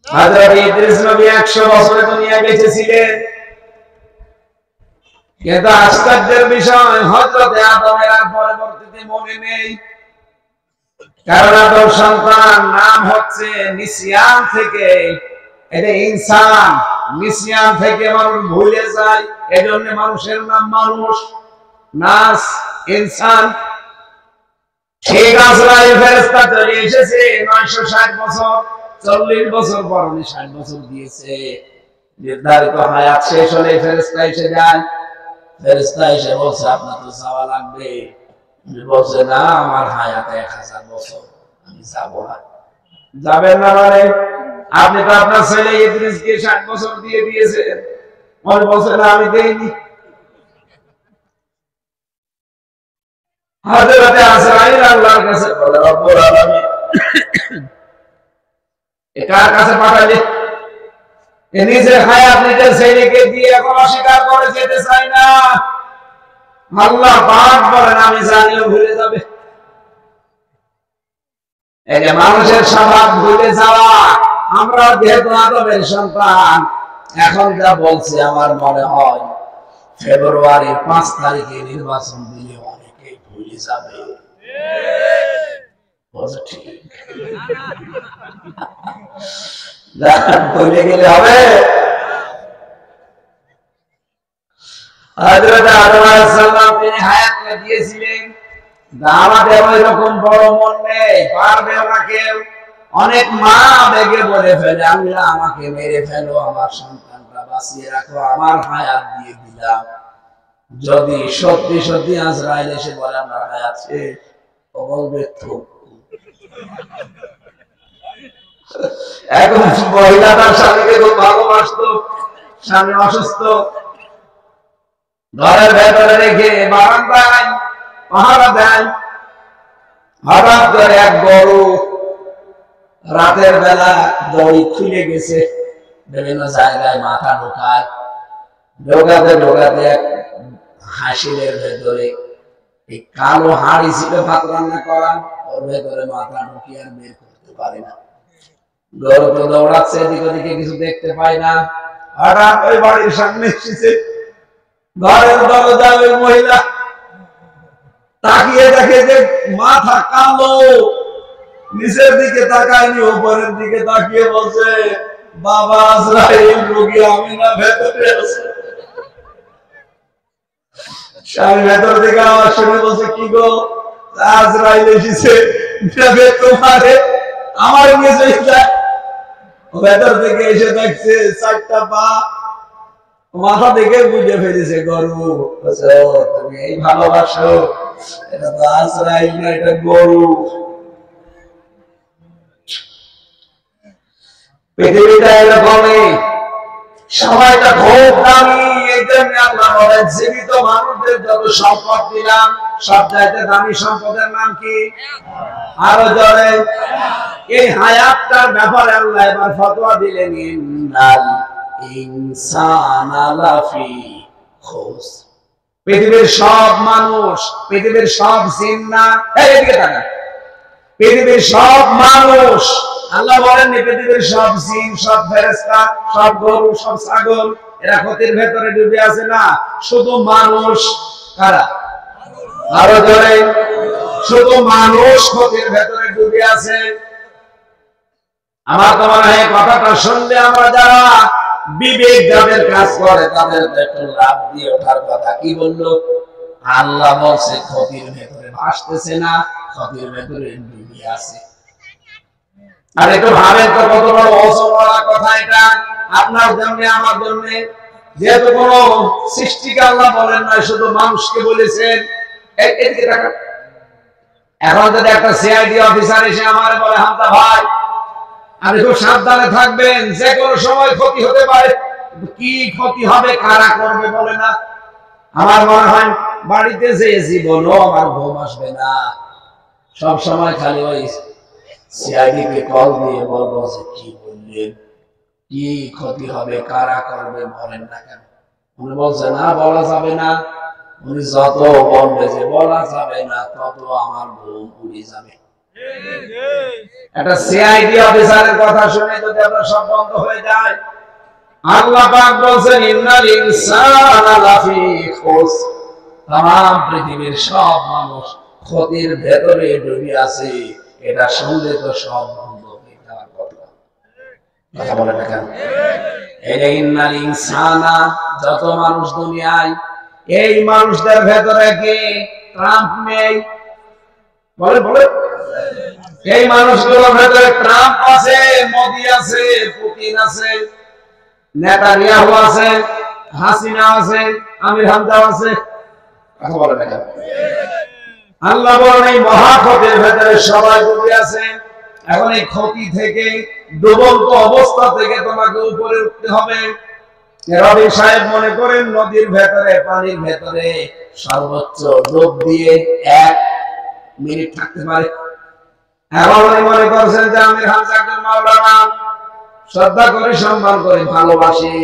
হযরত ইদ্রিস নবী 100 বছর দুনিয়া বেঁচে ছিলেন। কিন্তু আশ্চর্যের বিষয়, হযরত আদমের আর পরবর্তীতে মনে নেই, কারণ আদম সন্তান নাম হচ্ছে নিসিয়ান থেকে। এটা ইনসান, নিসিয়ান থেকে মানুষ ভুলে যায়, এজন্য মানুষের নাম মানুষ, নাস ইনসান। ঠিক আজরাইল ফেরেশতা চলে এসেছে 960 বছর, 40 বছর পর উনি 60 বছর দিয়েছে। নির্ধারিত হায়াত শেষ হলে ফেরেশতা এসে যায়। ফেরেশতা এসে বলছে আপনার তো যাওয়া লাগবে। বলছে না, আমার হায়াত 1000 বছর, আমি যাব না। যাবেন না মানে? আপনি তো আপনার ছেলে ইদ্রিসকে 60 বছর দিয়ে দিয়েছেন। মনে বলছে না আমি দেইনি। হযরত আজরাইল আল্লাহর কাছে বলে, রব্বুল আলামিন কার কাছে পাঠালে? নিজের হায়াত নিজের ছেলেকে দিয়ে এখন অস্বীকার করে যেতে চাই না। আল্লাহ পাক বলেন, আমি জানিও ভুলে যাবে। এই যে মানুষের স্বভাব ভুলে যাওয়া, আমরা যেহেতু আদমের সন্তান, এখন যা বলছি আমার মনে হয় ফেব্রুয়ারির 5 তারিখে নির্বাচন দিলে অনেকে ভুলে যাবে। ভুলে গেলে হবে? হযরত আদম আলাইহিস সালাম তিনি হায়াতকে দিয়েছিলেন, দাওয়াতে ওইরকম বড় মন নেই, পারবে না কেউ। অনেক মা বেগে বলে ফেলে, আল্লাহ আমাকে মেরে ফেলো, আমার সন্তানটা বাঁচিয়ে রাখো, আমার হায়াত দিয়ে দিলাম। যদি সত্যি সত্যি আজরাইল এসে বলে আমার হায়াত শেষ, ও বলবে এখন মহিলা তার স্বামীকে খুব ভালোবাসতো, স্বামী অসুস্থ, ঘরের ভেতরে রেখে বারান্দায় পাহারা দেয়। হঠাৎ করে এক গরু রাতের বেলা দড়ি খুলে গেছে, বিভিন্ন জায়গায় মাথা ঢোকায়, ঢোকাতে ঢোকাতে এক হাসিলের ভেতরে এই কালো হাড়ি ছিল ভাত রান্না করা, ওর ভেতরে মাথা ঢুকিয়ে আর বের করতে পারে না। গরু তো দৌড়াচ্ছে, এদিক ওদিকে কিছু দেখতে পায় না। হঠাৎ ওই বাড়ির সামনে এসেছে, ঘরের দরজায় ওই মহিলা তাকিয়ে দেখে যে মাথা কালো, নিচের দিকে তাকায়নি, উপরের দিকে তাকিয়ে বলছে, বাবা আজরাইল, রোগী আমিনা ভেতরে আছে। স্বামী ভেতর থেকে আওয়াজ শুনে বলছে, কি গো, আজরাইল এসেছে, তোমারে আমার নিচে যায়। ভেতর থেকে এসে দেখছে 4টা পা, মাথা দেখে বুঝে ফেলেছে গরু। তুমি এই ভালোবাসো, এটা তো আজরাইল না, এটা গরু। পৃথিবীটা এরকমই, সময়টা খুব দামি। এই জন্য আল্লাহ বলেন, জীবিত মানুষদের যত সম্পদ দিলাম, সব চাইতে দামি সম্পদের নাম কি? আরো জোরে। এই হায়াতটার ব্যাপারে আল্লাহ এবার ফতোয়া দিলেন, ইন্নাল ইনসানা লাফি খুস। পৃথিবীর সব মানুষ, পৃথিবীর সব জিন্নাত, এদিকে তাকান, পৃথিবীর সব মানুষ, আল্লাহ বলেন পৃথিবীর সব জিন, সব ফেরেশতা, সব গরু, সব ছাগল, এরা ক্ষতির ভেতরে ডুবে আছে না, শুধু মানুষ। কারা? আরো জোরে। শুধু মানুষ ক্ষতির ভেতরে ডুবে আছে। আমার তো মনে হয় কথাটা শুনলে আমরা যারা বিবেক যাদের কাজ করে তাদের একটু লাভ দিয়ে ওঠার কথা। কি বললো? আল্লাহ বলছে ক্ষতির ভেতরে ভাসতেছে না, ক্ষতির ভেতরে ডুবে আছে। আর একটু ভাবেন তো, কত বড় অসম্ভব কথা এটা আপনার জন্য, আমার জন্য। যেহেতু কোন সৃষ্টিকে আল্লাহ বলেন না, শুধু মানুষকে বলেছেন। এখন যদি একটা সিআইডি অফিসার এসে আমারে বলে, হামজা ভাই আপনি খুব সাবধানে থাকবেন, যে কোনো সময় ক্ষতি হতে পারে। কি ক্ষতি হবে, কারা করবে বলে না? আমার মনে হয় বাড়িতে যে জীবনও আমার ঘুম আসবে না, সব সময় খালি ওই সিআইডি কে কল দিয়ে বলবো যে কি বললেন, কি ক্ষতি হবে, কারা করবে, বলেন না কেন? উনি বলছে না, বলা যাবে না। উনি যত বলবে যে বলা যাবে না, তত আমার ঘুম উড়ে যাবে। একটা সিআইডি অফিসারের কথা শুনে যদি আপনার সব বন্ধ হয়ে যায়, আল্লাহ পাক বলছেন, ইন্নাল ইনসানা লাফি খুস। তাম পৃথিবীর সব মানুষ ক্ষতির ভেতরে ডুবে আছে। এটা শুনলে তো সব বন্ধ হয়ে যাওয়ার কথা। কথা বলে না কেন? এই যে ইন্নাল ইনসানা, যত মানুষ দুনিয়ায়, এই মানুষদের ভেতরে কি ট্রাম্প নেই? বলে বলে এই মানুষগুলোর ভেতরে ট্রাম্প আছে, মোদি আছে, পুতিন আছে, নেতানিয়াহু আছে, হাসিনা আছে, আমির হামজা আছে। কথা বলে না কেন? আল্লাহ বলেন এই মহাক্ষতির ভেতরে সবাই ডুবে আছে। এখন এই ক্ষতি থেকে, ডুবন্ত অবস্থা থেকে তোমাকে উপরে উঠতে হবে। রবি সাহেব মনে করেন নদীর ভেতরে, পানির ভেতরে সর্বোচ্চ ডুব দিয়ে 1 মিনিট থাকতে পারে। এখন উনি মনে করছেন যে আমির হামজা একজন মাওলানা, শ্রদ্ধা করি, সম্মান করি, ভালোবাসি।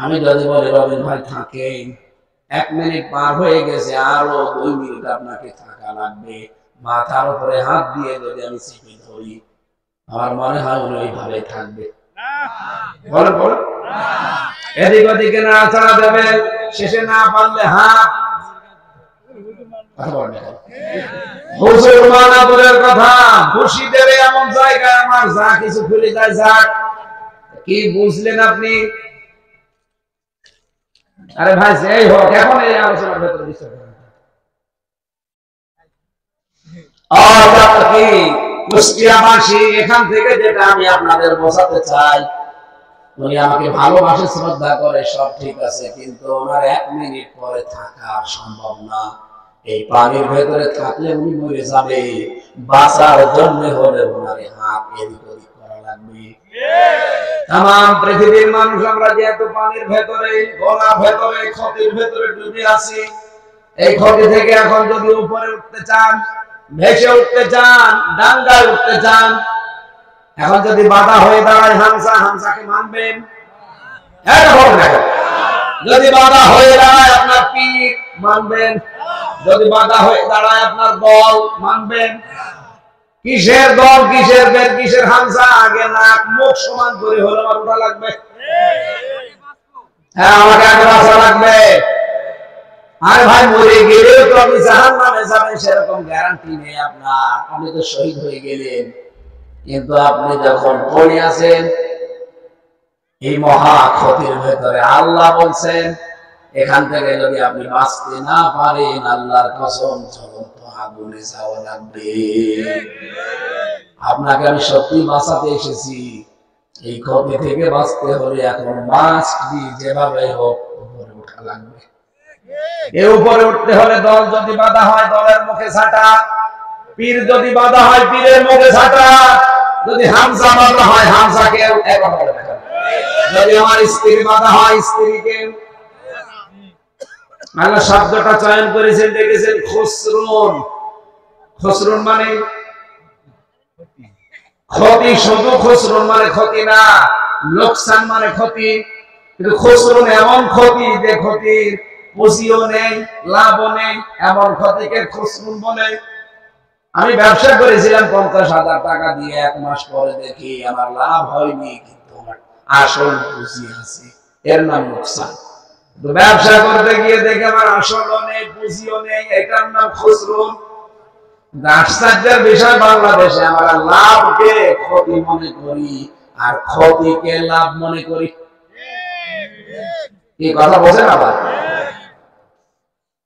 আমি যদি বলি রবিন ভাই থাকেন, 1 মিনিট পার হয়ে গেছে, আরো 2 মিনিট আপনাকে থাকা লাগবে। মাথার উপরে হাত দিয়ে যদি আমি চেপে ধরি, আমার মনে হয় উনি ওইভাবে থাকবে। বলেন বলেন, এদিক ওদিকে নাড়াচাড়া দেবে, শেষে না পারলে হাত। হুজুর মানাবুরের কথা, খুশিদের এমন জায়গায় আমার যা কিছু খুলে যায় যাক। কি বুঝলেন আপনি? আরে ভাই যেই হোক, এখন এই আলোচনার ভেতরে বিষয় কি কুষ্টিয়াবাসী, এখান থেকে যেটা আমি আপনাদের বোঝাতে চাই, উনি আমাকে ভালোবাসে, শ্রদ্ধা করে, সব ঠিক আছে, কিন্তু ওনার 1 মিনিট পরে থাকা সম্ভব না। এই পানির ভেতরে থাকলে উনি মরে যাবে, বাঁচার জন্য হলে ওনার হাত এদিক ওদিক করা লাগবে। তাম পৃথিবীর মানুষ আমরা যেহেতু পানির ভেতরে, গলার ভেতরে, ক্ষতির ভেতরে ডুবে আছি, এই ক্ষতি থেকে এখন যদি উপরে উঠতে চান, ভেসে উঠতে চান, ডাঙ্গায় উঠতে চান, এখন যদি বাধা হয়ে দাঁড়ায় হামজা, হামজাকে মানবেন? যদি বাধা হয়ে দাঁড়ায় আপনার পীর, মানবেন? যদি বাধা হয়ে দাঁড়ায় আপনার দল, মানবেন? কিসের দল, কিসের বের, কিসের হামজা? আগে নাক মুখ সমান করে হলে আমার ওঠা লাগবে। হ্যাঁ, আমাকে আগে বাঁচা লাগবে। আরে ভাই, মরে গেলে তো আপনি জাহান্নামে যাবেন সেরকম গ্যারান্টি নেই আপনার। আপনি তো শহীদ হয়ে গেলেন, কিন্তু আপনি যখন পড়ে আছেন এই মহা ক্ষতির ভেতরে, আল্লাহ বলছেন এখান থেকে যদি আপনি বাঁচতে না পারেন, আল্লাহর কসম জ্বলন্ত আগুনে যাওয়া লাগবে। আপনাকে আমি সত্যি বাঁচাতে এসেছি। এই ক্ষতি থেকে বাঁচতে হলে এখন মাস্ক দিয়ে যেভাবে হোক উপরে ওঠা লাগবে। এর উপরে উঠতে হলে দল যদি বাধা হয়, দলের মুখে ছাটা। পীর যদি বাধা হয়, পীরের মুখে ছাটা। যদি হামজা বাধা হয়, হামজাকে যদি আমার স্ত্রী বাধা হয়, স্ত্রীকে। আল্লাহ শব্দটা চয়ন করেছেন, দেখেছেন খসরুন। খসরুন মানে ক্ষতি, শুধু খসরুন মানে ক্ষতি না, লোকসান মানে ক্ষতি। কিন্তু খসরুন এমন ক্ষতি যে ক্ষতির পুঁজিও নেই, লাভও নেই, এমন ক্ষতিকে খসরুন বলে। আমি ব্যবসা করেছিলাম 50,000 টাকা দিয়ে, 1 মাস পরে দেখি আমার লাভ হয়নি, কিন্তু আমার আসল পুঁজি আছে, এর নাম লোকসান। তো ব্যবসা করতে গিয়ে দেখে আমার আসলও নেই, পুঁজিও নেই, এটার নাম খসরুন। আশ্চর্যের বিষয়, বাংলাদেশে আমরা লাভকে ক্ষতি মনে করি আর ক্ষতিকে লাভ মনে করি। কি কথা বোঝেন? আবার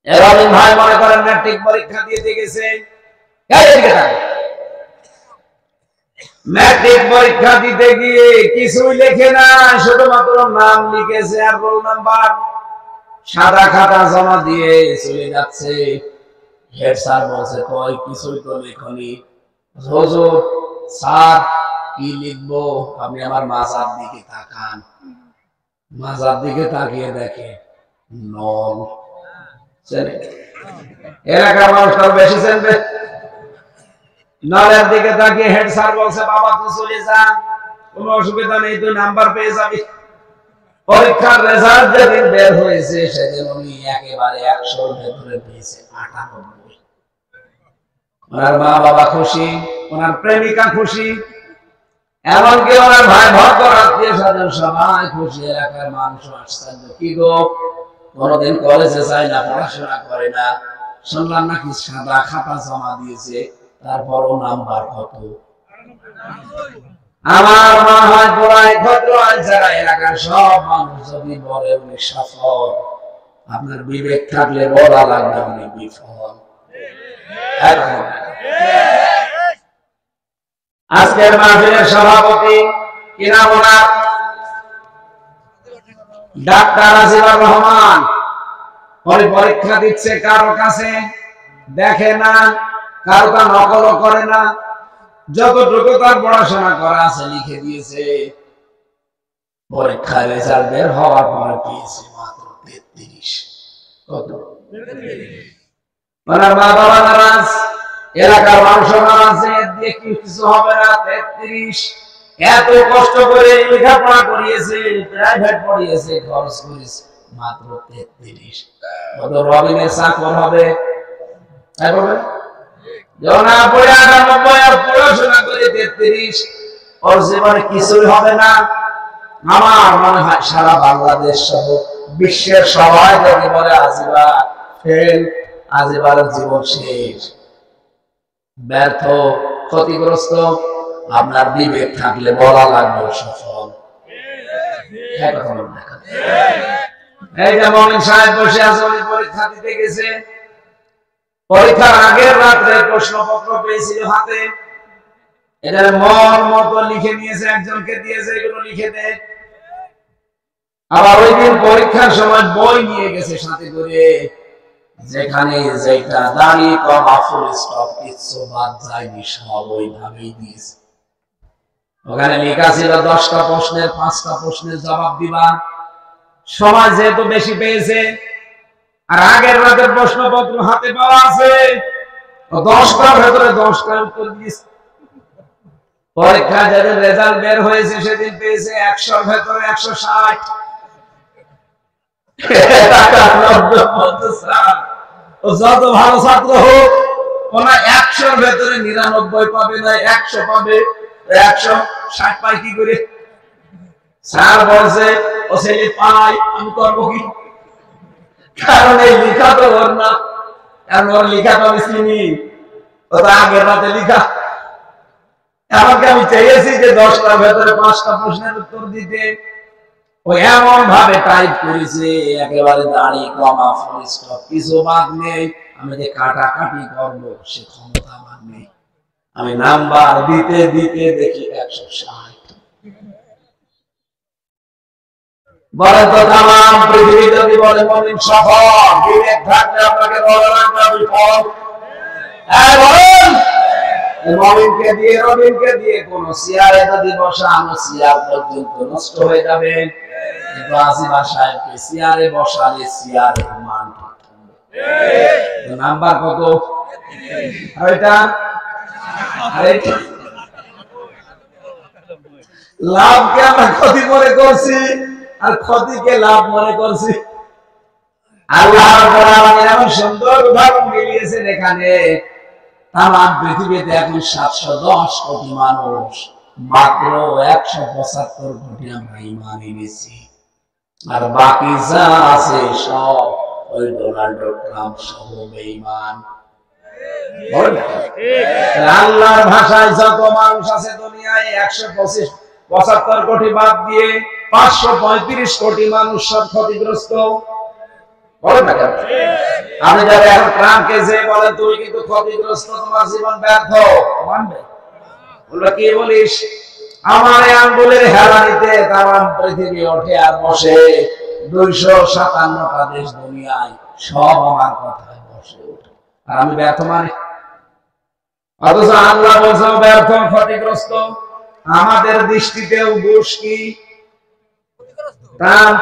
এরকম ভাই মনে করেন ম্যাট্রিক পরীক্ষা দিতে গেছে, ম্যাট্রিক পরীক্ষা দিতে গিয়ে কিছুই লেখে না, শুধুমাত্র নাম লিখেছে আর রোল নাম্বার। সাদা খাতা জমা দিয়ে চলে যাচ্ছে। হেড স্যার বলছে, কই কিছুই তো লেখনি। হুজুর স্যার কি লিখবো? আপনি আমার মাজার দিকে তাকান। মাজার দিকে তাকিয়ে দেখে নল। এলাকার মানুষটা বেশি চেনবে। নলের দিকে তাকিয়ে হেড স্যার বলছে, বাবা তুই চলে যা, কোনো অসুবিধা নেই, তুই নাম্বার পেয়ে যাবি। পরীক্ষার রেজাল্ট যেদিন বের হয়েছে সেদিন উনি একেবারে 100-র ভেতরে পেয়েছে 98। ওনার মা বাবা খুশি, ওনার প্রেমিকা খুশি, এমনকি ওনার ভাই ভক্ত, আত্মীয় স্বজন সবাই খুশি। এলাকার মানুষ আশ্চর্য, কি গো কোনদিন কলেজে যায় না, পড়াশোনা করে না, শুনলাম নাকি সাদা খাতা জমা দিয়েছে, তারপরও নাম্বার কত? আমার মা হয় পড়ায় ভদ্র যারা এলাকার সব মানুষ যদি বলে উনি সফল, আপনার বিবেক থাকলে বলা লাগবে উনি বিফল। আজকের মাহফিলের সভাপতি কি নাম ওনার? ডাক্তার আজিবুর রহমান। পরীক্ষা দিচ্ছে, কারো কাছে দেখে না, কারো তা নকলও করে না, যতটুকু তার পড়াশোনা করা আছে লিখে দিয়েছে। পরীক্ষার রেজাল্ট বের হওয়ার পরে পেয়েছে মাত্র 33। কত? ওনার মা বাবা নারাজ, এলাকার মানুষ নারাজ, দিয়ে কিছু হবে না। 33, এত কষ্ট করে লেখাপড়া করিয়েছে, প্রাইভেট পড়িয়েছে, খরচ করেছে, মাত্র 33। কত রবিনের চাকর হবে? তাই বলবেন? পড়াশোনা করে 33, ওর জীবনে কিছুই হবে না। আমার মনে হয় সারা বাংলাদেশ সহ বিশ্বের সবাই যদি বলে আজিবা ফেল, আজিবার জীবন শেষ, ব্যর্থ, ক্ষতিগ্রস্ত, আপনার বিবেক থাকলে বলা লাগবে সফল। এই যে মমিন সাহেব বসে আছে, উনি পরীক্ষা দিতে গেছে, পরীক্ষার আগের রাত্রে প্রশ্নপত্র পেয়েছিল হাতে, এটা মন মতো লিখে নিয়েছে, একজনকে দিয়েছে এগুলো লিখে দে। আবার ওই দিন পরীক্ষার সময় বই নিয়ে গেছে সাথে করে, যেখানে যেটা দাঁড়িয়ে কমা ফুল স্টপ কিচ্ছু বাদ যায়নি, সব ওইভাবেই দিয়েছে। ওখানে লেখা ছিল 10টা প্রশ্নের 5টা প্রশ্নের জবাব দিবা। সময় যেহেতু বেশি পেয়েছে আর আগের রাতের প্রশ্নপত্র হাতে পাওয়া আছে, 10টার ভেতরে 10টার উত্তর দিয়েছে। পরীক্ষা যেদিন রেজাল্ট বের হয়েছে সেদিন পেয়েছে 100-র ভেতরে 160। যত ভালো ছাত্র হোক, ওনা 100-র ভেতরে 99 পাবে না, 100 পাবে। 160 পাই কি করে? স্যার বলছে ও ছেলে পাই, আমি করবো কি? কারণ এই লেখা তো ওর না, কারণ ওর লেখা তো আমি চিনি, ও তো আগের রাতে লেখা। আমাকে আমি চেয়েছি যে 10টার ভেতরে 5টা প্রশ্নের উত্তর দিতে, ও এমন ভাবে টাইপ করেছে একেবারে দাঁড়িয়ে কমা ফুল স্টপ কিছু বাদ নেই। আমি যে কাটাকাটি করবো সে ক্ষমতা আমার নেই। আমি নাম্বার দিতে দিতে দেখি 160। বলে তো তাম পৃথিবী যদি বলে মমিন সফল, বিবেক থাকলে আপনাকে বলা লাগবে বিফল। হ্যাঁ বলেন, মমিনকে দিয়ে রবিনকে দিয়ে কোন চেয়ারে যদি বসানো, চেয়ার পর্যন্ত নষ্ট হয়ে যাবে। কিন্তু আজিবা সাহেবকে চেয়ারে বসালে চেয়ারের মান থাকবে। নাম্বার কত? লাভকে আমরা ক্ষতি মনে করছি আর ক্ষতিকে লাভ মনে করছি। আল্লাহ এমন সুন্দর উদাহরণ মিলিয়েছেন এখানে। তামাম পৃথিবীতে এখন 710 কোটি মানুষ, মাত্র 175 কোটি আমরা ঈমান এনেছি, আর বাকি যা আছে সব ওই ডোনাল্ড ট্রাম্প সহ বেঈমান। আল্লাহর ভাষায় যত মানুষ আছে দুনিয়ায় 175 কোটি বাদ দিয়ে 535 কোটি মানুষ সব ক্ষতিগ্রস্ত। আমি যারা এখন ট্রাম্পকে যে বলেন তুই কিন্তু ক্ষতিগ্রস্ত, তোমার জীবন ব্যর্থ, মানবে? বললো কি বলিস? আমার এই আঙ্গুলের হেলানিতে তামাম পৃথিবী ওঠে আর বসে, 257টা দেশ দুনিয়ায় সব আমার কথায় বসে ওঠে, আর আমি ব্যর্থ মানে? অথচ আল্লাহ বলছে ব্যর্থ, ক্ষতিগ্রস্ত। আমাদের দৃষ্টিতেও বুশ কি, ট্রাম্প,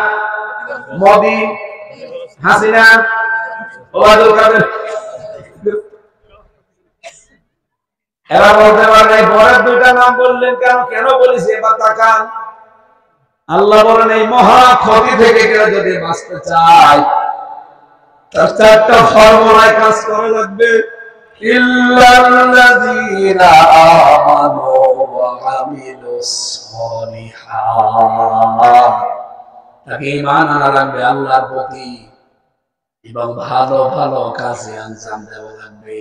মোদি, হাসিনা, ওবায়দুল কাদের, এরা বলতে পারে পরের দুইটা নাম বললেন কেন? কেন বলেছি এবার তাকান। আল্লাহ বলেন এই মহা ক্ষতি থেকে কেউ যদি বাঁচতে চায় তার 4টা ফর্মুলায় কাজ করা লাগবে। ইল্লাল্লাযীনা আমানু ওয়া আমিলুস সলিহাত, তাকে ঈমান আনা লাগবে আল্লাহর প্রতি এবং ভালো ভালো কাজে আঞ্জাম দেওয়া লাগবে।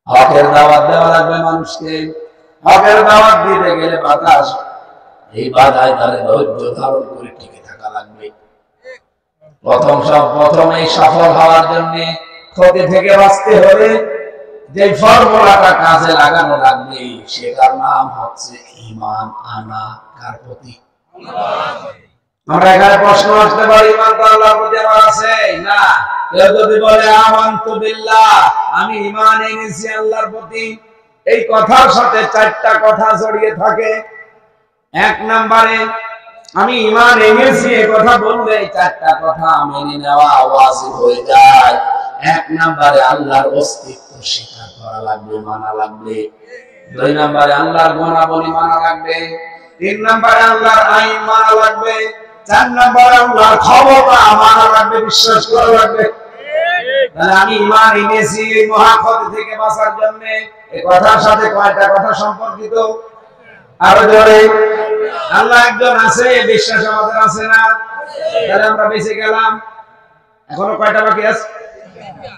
হকের দাওয়াত দেওয়া লাগবে মানুষকে। হকের দাওয়াত দিতে গেলে বাতাস, এই বাধায় তাহলে ধৈর্য ধারণ করে টিকে থাকা লাগবে। প্রথম এই সফল হওয়ার জন্য ক্ষতি থেকে বাঁচতে হলে যে ফর্মুলাটা কাজে লাগানো লাগবে সেটার নাম হচ্ছে ঈমান আনা। কার প্রতি? আমরা এখানে প্রশ্ন আসতে পারি ঈমান তো আল্লাহর প্রতি আমার আছে না? কেউ যদি বলে আমানতু বিল্লাহ, আমি ঈমান এনেছি আল্লাহর প্রতি, এই কথার সাথে 4টা কথা জড়িয়ে থাকে। 1 নম্বরে আমি ঈমান এনেছি এই কথা বললে 4টা কথা মেনে নেওয়া ওয়াজিব হয়ে যায়। 1 নম্বরে আল্লাহর অস্তিত্ব স্বীকার করা লাগবে, মানা লাগবে। 2 নম্বরে আল্লাহর গুণাবলী মানা লাগবে। 3 নম্বরে আল্লাহর আইন মানা লাগবে। 4 নম্বরে আল্লাহর ক্ষমতা মানা লাগবে, বিশ্বাস করা লাগবে। তাহলে আমি ঈমান এনেছি এই মহা ক্ষতি থেকে বাঁচার জন্য। এই কথার সাথে কয়টা কথা সম্পর্কিত? আরো জোরে আল্লাহ একজন আছে, বিশ্বাস আমাদের আছে না? তাহলে আমরা বেঁচে গেলাম। এখনো কয়টা বাকি আছে?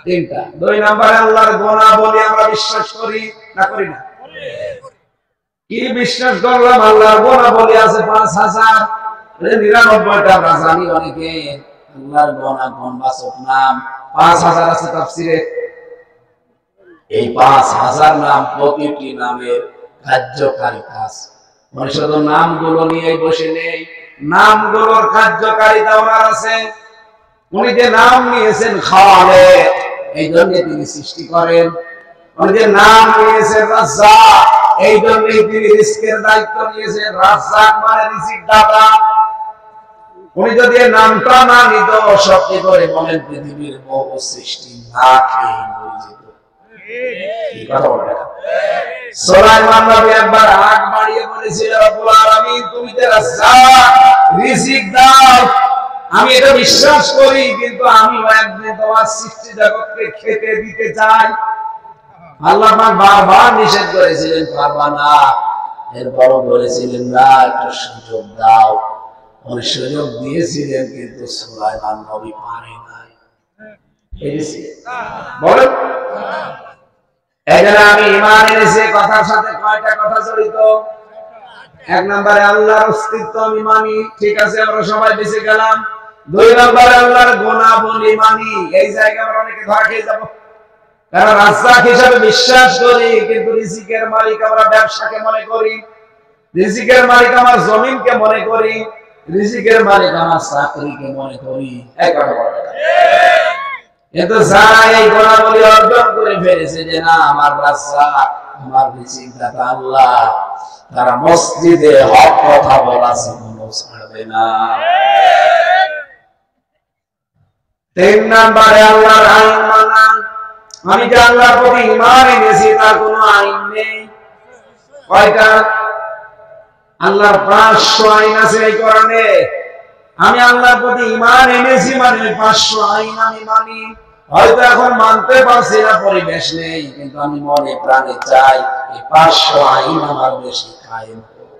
3টা। 2 নম্বরে আল্লাহর গুণাবলী আমরা বিশ্বাস করি না করি না? কি বিশ্বাস করলাম? আল্লাহর গুণাবলী আছে 5000, 99টা আমরা জানি। অনেকে আল্লাহর গুণবাচক নাম 5000 আছে তাফসীরে। এই 5000 নাম প্রতিটি নামের কার্যকারী কাজ। শুধু নামগুলো নিয়ে বসে নেই, নামগুলোর কার্যকারিতা ওনার আছে। উনি যে নাম নিয়েছেন খালেক, এই জন্য তিনি সৃষ্টি করেন। উনি যে নাম নিয়েছেন রাজ্জাক, এই জন্য তিনি রিজকের দায়িত্ব নিয়েছেন। রাজ্জাক মানে রিজিক দাতা। উনি যদি নামটা না নিত, সত্যি করে বলেন পৃথিবীর বহু সৃষ্টি না খেয়ে মরে যেত। কি কথা বলেন? সুলাইমান নবী একবার আগ বাড়িয়ে বলেছিল, রব্বুল আলামিন তুমি যে রাজ্জাক, রিজিক দাও, আমি এটা বিশ্বাস করি, কিন্তু আমি একদিন তোমার সৃষ্টি জগৎকে খেতে দিতে চাই। আল্লাহ পাক বারবার নিষেধ করেছিলেন, পারবা না। এরপরও বলেছিলেন, না, একটা সুযোগ দাও। উনি সুযোগ দিয়েছিলেন, কিন্তু সুলাইমান নবী পারে নাই। বলেন, এখানে আমি ঈমান এনেছি কথার সাথে কয়টা কথা জড়িত? 1 নম্বরে আল্লাহর অস্তিত্ব আমি মানি, ঠিক আছে, আমরা সবাই বেঁচে গেলাম। 2 নম্বরে আল্লাহর গুণাবলী মানি। এই জায়গায় আমরা অনেকে ধরা খেয়ে যাবো, কারণ রাজ্জাক হিসাবে বিশ্বাস করি, কিন্তু রিজিকের মালিক আমরা ব্যবসাকে মনে করি, রিজিকের মালিক আমার জমিনকে মনে করি, রিজিকের মালিক আমার চাকরিকে মনে করি। কিন্তু যারা এই গুণাবলী অর্জন করে ফেলেছে যে না, আমার রাজ্জাক, আমার রিজিক দাতা আল্লাহ, তারা মসজিদে হক কথা বলা জীবনও ছাড়বে না। 3 নম্বরে আল্লাহর আইন মানা। আমি যে আল্লাহর প্রতি ঈমান এনেছি, তার কোনো আইন নেই। কয়টা? আল্লাহর 500 আইন আছে এই কোরআনে। আমি আল্লাহর প্রতি ঈমান এনেছি মানে 500 আইন আমি মানি। হয়তো এখন মানতে পারছি না, পরিবেশ নেই, কিন্তু আমি মনে প্রাণে চাই এই 500 আইন আমার বেশি কায়েম হোক।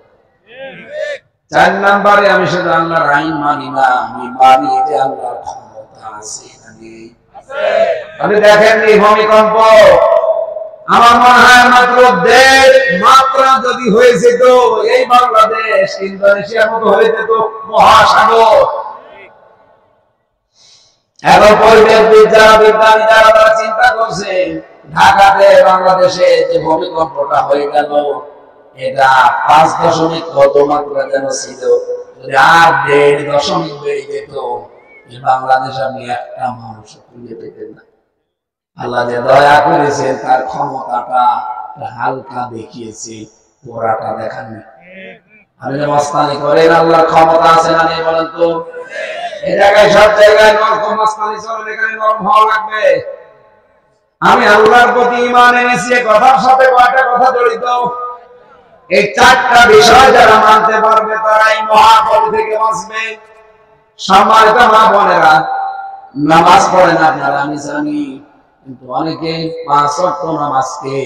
4 নম্বরে আমি শুধু আল্লাহর আইন মানি না, আমি মানি যে আল্লাহর ক্ষমতা আছে না নেই। আপনি দেখেন এই ভূমিকম্প, আমার মনে হয় মাত্র 1.5 মাত্রা যদি হয়ে যেত, এই বাংলাদেশ ইন্দোনেশিয়ার মতো হয়ে যেত মহাসাগর। এখন পরিবেশবিদ যারা, বিজ্ঞানী যারা, তারা চিন্তা করছে ঢাকাতে বাংলাদেশে যে ভূমিকম্পটা হয়ে গেল, এটা 5 কত মাত্রা যেন ছিল, যদি আর 1.5 বেড়ে যেত, এই বাংলাদেশ আপনি একটা মানুষ খুঁজে পেতেন না। আল্লাহ যে দয়া করেছে, তার ক্ষমতাটা হালকা দেখিয়েছে, পুরাটা দেখাননি। আমি যে মস্তানি করেন, আল্লাহর ক্ষমতা আছে না নেই বলেন তো? এই জায়গায় সব জায়গায় নরম মস্তানি চলে, এখানে নরম হওয়া লাগবে। আমি আল্লাহর প্রতি ঈমান এনেছি, কথার সাথে কয়টা কথা জড়িত? এই 4টা বিষয় যারা মানতে পারবে, তারাই মহাপদ থেকে বাঁচবে। সম্মানিত মা বোনেরা, নামাজ পড়েন আপনারা, আমি জানি, কিন্তু অনেকে 5 ওয়াক্ত নামাজকে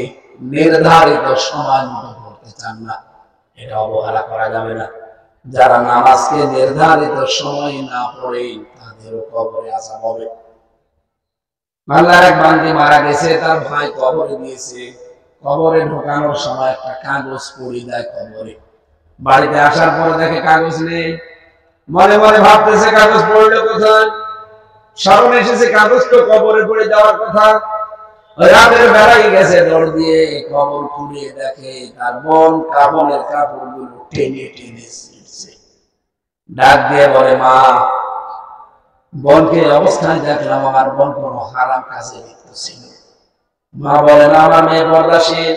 নির্ধারিত সময় মতো পড়তে চান না। এটা অবহেলা করা যাবে না। যারা নামাজকে নির্ধারিত সময় না পড়ে, তাদেরও কবরে আযাব হবে। আল্লাহর এক বান্দী মারা গেছে, তার ভাই কবরে দিয়েছে। কবরে ঢোকানোর সময় একটা কাগজ পড়ে যায় কবরে। বাড়িতে আসার পরে দেখে কাগজ নেই। মনে মনে ভাবতেছে কাগজ পড়লো কোথায়? স্মরণ এসেছে কাগজ তো কবরে পড়ে যাওয়ার কথা। রাতের বেলায় গেছে, দৌড় দিয়ে কবর খুলে দেখে তার বোন কাফনের কাপড়গুলো টেনে টেনে ছিঁড়ছে। ডাক দিয়ে বলে, মা, বোনকে অবস্থায় দেখলাম, আমার বোন কোনো হারাম কাজে লিপ্ত ছিল। মা বলেন, আমার মেয়ে পর্দাশীল,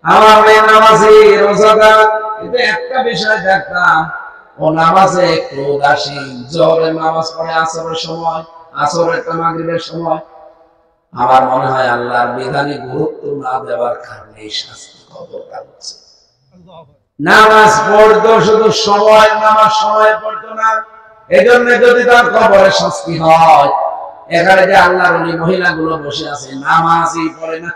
আমার মেয়ে নামাজি, রোজাদার, কিন্তু একটা বিষয় দেখতাম, ও নামাজে একটু উদাসীন। জোহরের নামাজ পড়ে আসরের সময়, আসর একটা মাগরিবের সময়। আমার মনে হয় আল্লাহর বিধানে গুরুত্ব না দেওয়ার কারণে এই শাস্তি কবরটা হচ্ছে। নামাজ পড়তো শুধু সময়, নামাজ সময় পড়তো না, এজন্য যদি তার কবরে শাস্তি হয়। এখানে যে আল্লাহর ওলি মহিলাগুলো বসে আছে, নামাজই পড়ে না,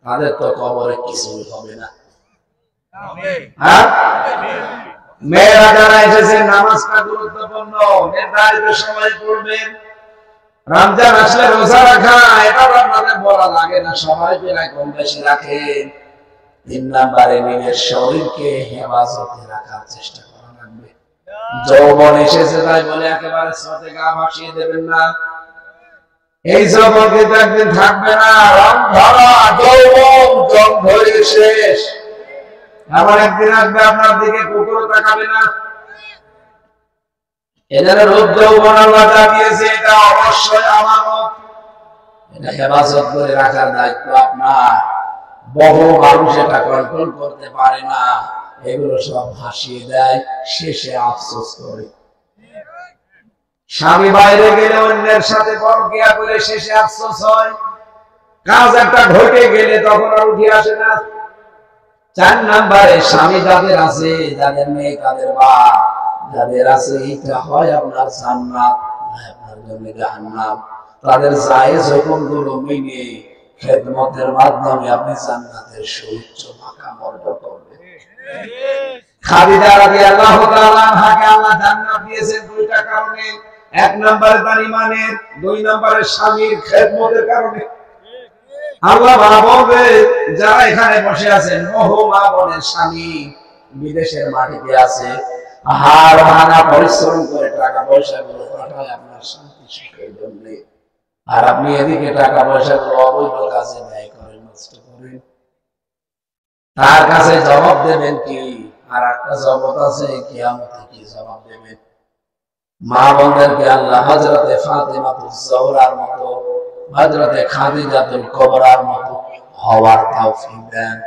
তাদের তো কবরে কিছুই হবে না। হ্যাঁ, মেয়েরা যারা এসেছেন নামাজটা গুরুত্বপূর্ণ, নির্ধারিত সময় পড়বেন। রমজান আসলে রোজা রাখা এটা আপনাদের বলা লাগে না, সবাই প্রায় কম বেশি রাখেন। 3 নম্বরে নিজের শরীরকে হেফাজতে রাখার চেষ্টা করা লাগবে। যৌবন এসেছে তাই বলে একেবারে স্রোতে গা ভাসিয়ে দেবেন না। এই যৌবন কিন্তু একদিন থাকবে না। রং ধরা যৌবন জং ধরে শেষ। আবার একদিন আসবে আপনার দিকে কুকুরও তাকাবে না। এদের রূপ যৌবন আল্লাহ দিয়েছে, এটা অবশ্যই আমানত। এটা হেফাজত করে রাখার দায়িত্ব আপনার। বহু মানুষ এটা কন্ট্রোল করতে পারে না, এগুলো সব ভাসিয়ে দেয়, শেষে আফসোস করে। স্বামী বাইরে গেলে অন্যের সাথে পরকিয়া করে শেষে আফসোস হয়। কাজ একটা ঘটে গেলে তখন আর উঠে আসে না। 4 নম্বরে স্বামী যাদের আছে, যাদের মেয়ে তাদের বাপ যাদের আছে, এটা হয় আপনার জান্নাত, আপনার জন্য জাহান্নাম। তাদের জায়েজ হুকুমগুলো মেনে খেদমতের মাধ্যমে আপনি জান্নাতের সুউচ্চ মাকাম অর্জন করবেন। খাদিজা রাদিয়াল্লাহু তাআলা আনহাকে আল্লাহ জান্নাত দিয়েছেন 2টা কারণে। 1 নম্বরে তার ঈমানের, 2 নম্বরে স্বামীর খেদমতের কারণে। আল্লাহ বলবে, যারা এখানে বসে আছেন, বহু মা বোনের স্বামী বিদেশের মাটিতে আছে, হাড় ভাঙা পরিশ্রম করে টাকা পয়সা গুলো পাঠায় আপনার শান্তি সুখের জন্য, আর আপনি এদিকে টাকা পয়সা গুলো অবৈধ কাজে ব্যয় করেন, নষ্ট করেন। তার কাছে জবাব দেবেন কি? আর একটা জবাব আছে, কিয়ামতে কি জবাব দেবেন? মা বোনদেরকে আল্লাহ হযরতে ফাতেমাতুজ জোহরার মতো, হযরতে খাদিজাতুল কুবরার মতো হওয়ার তৌফিক দেন।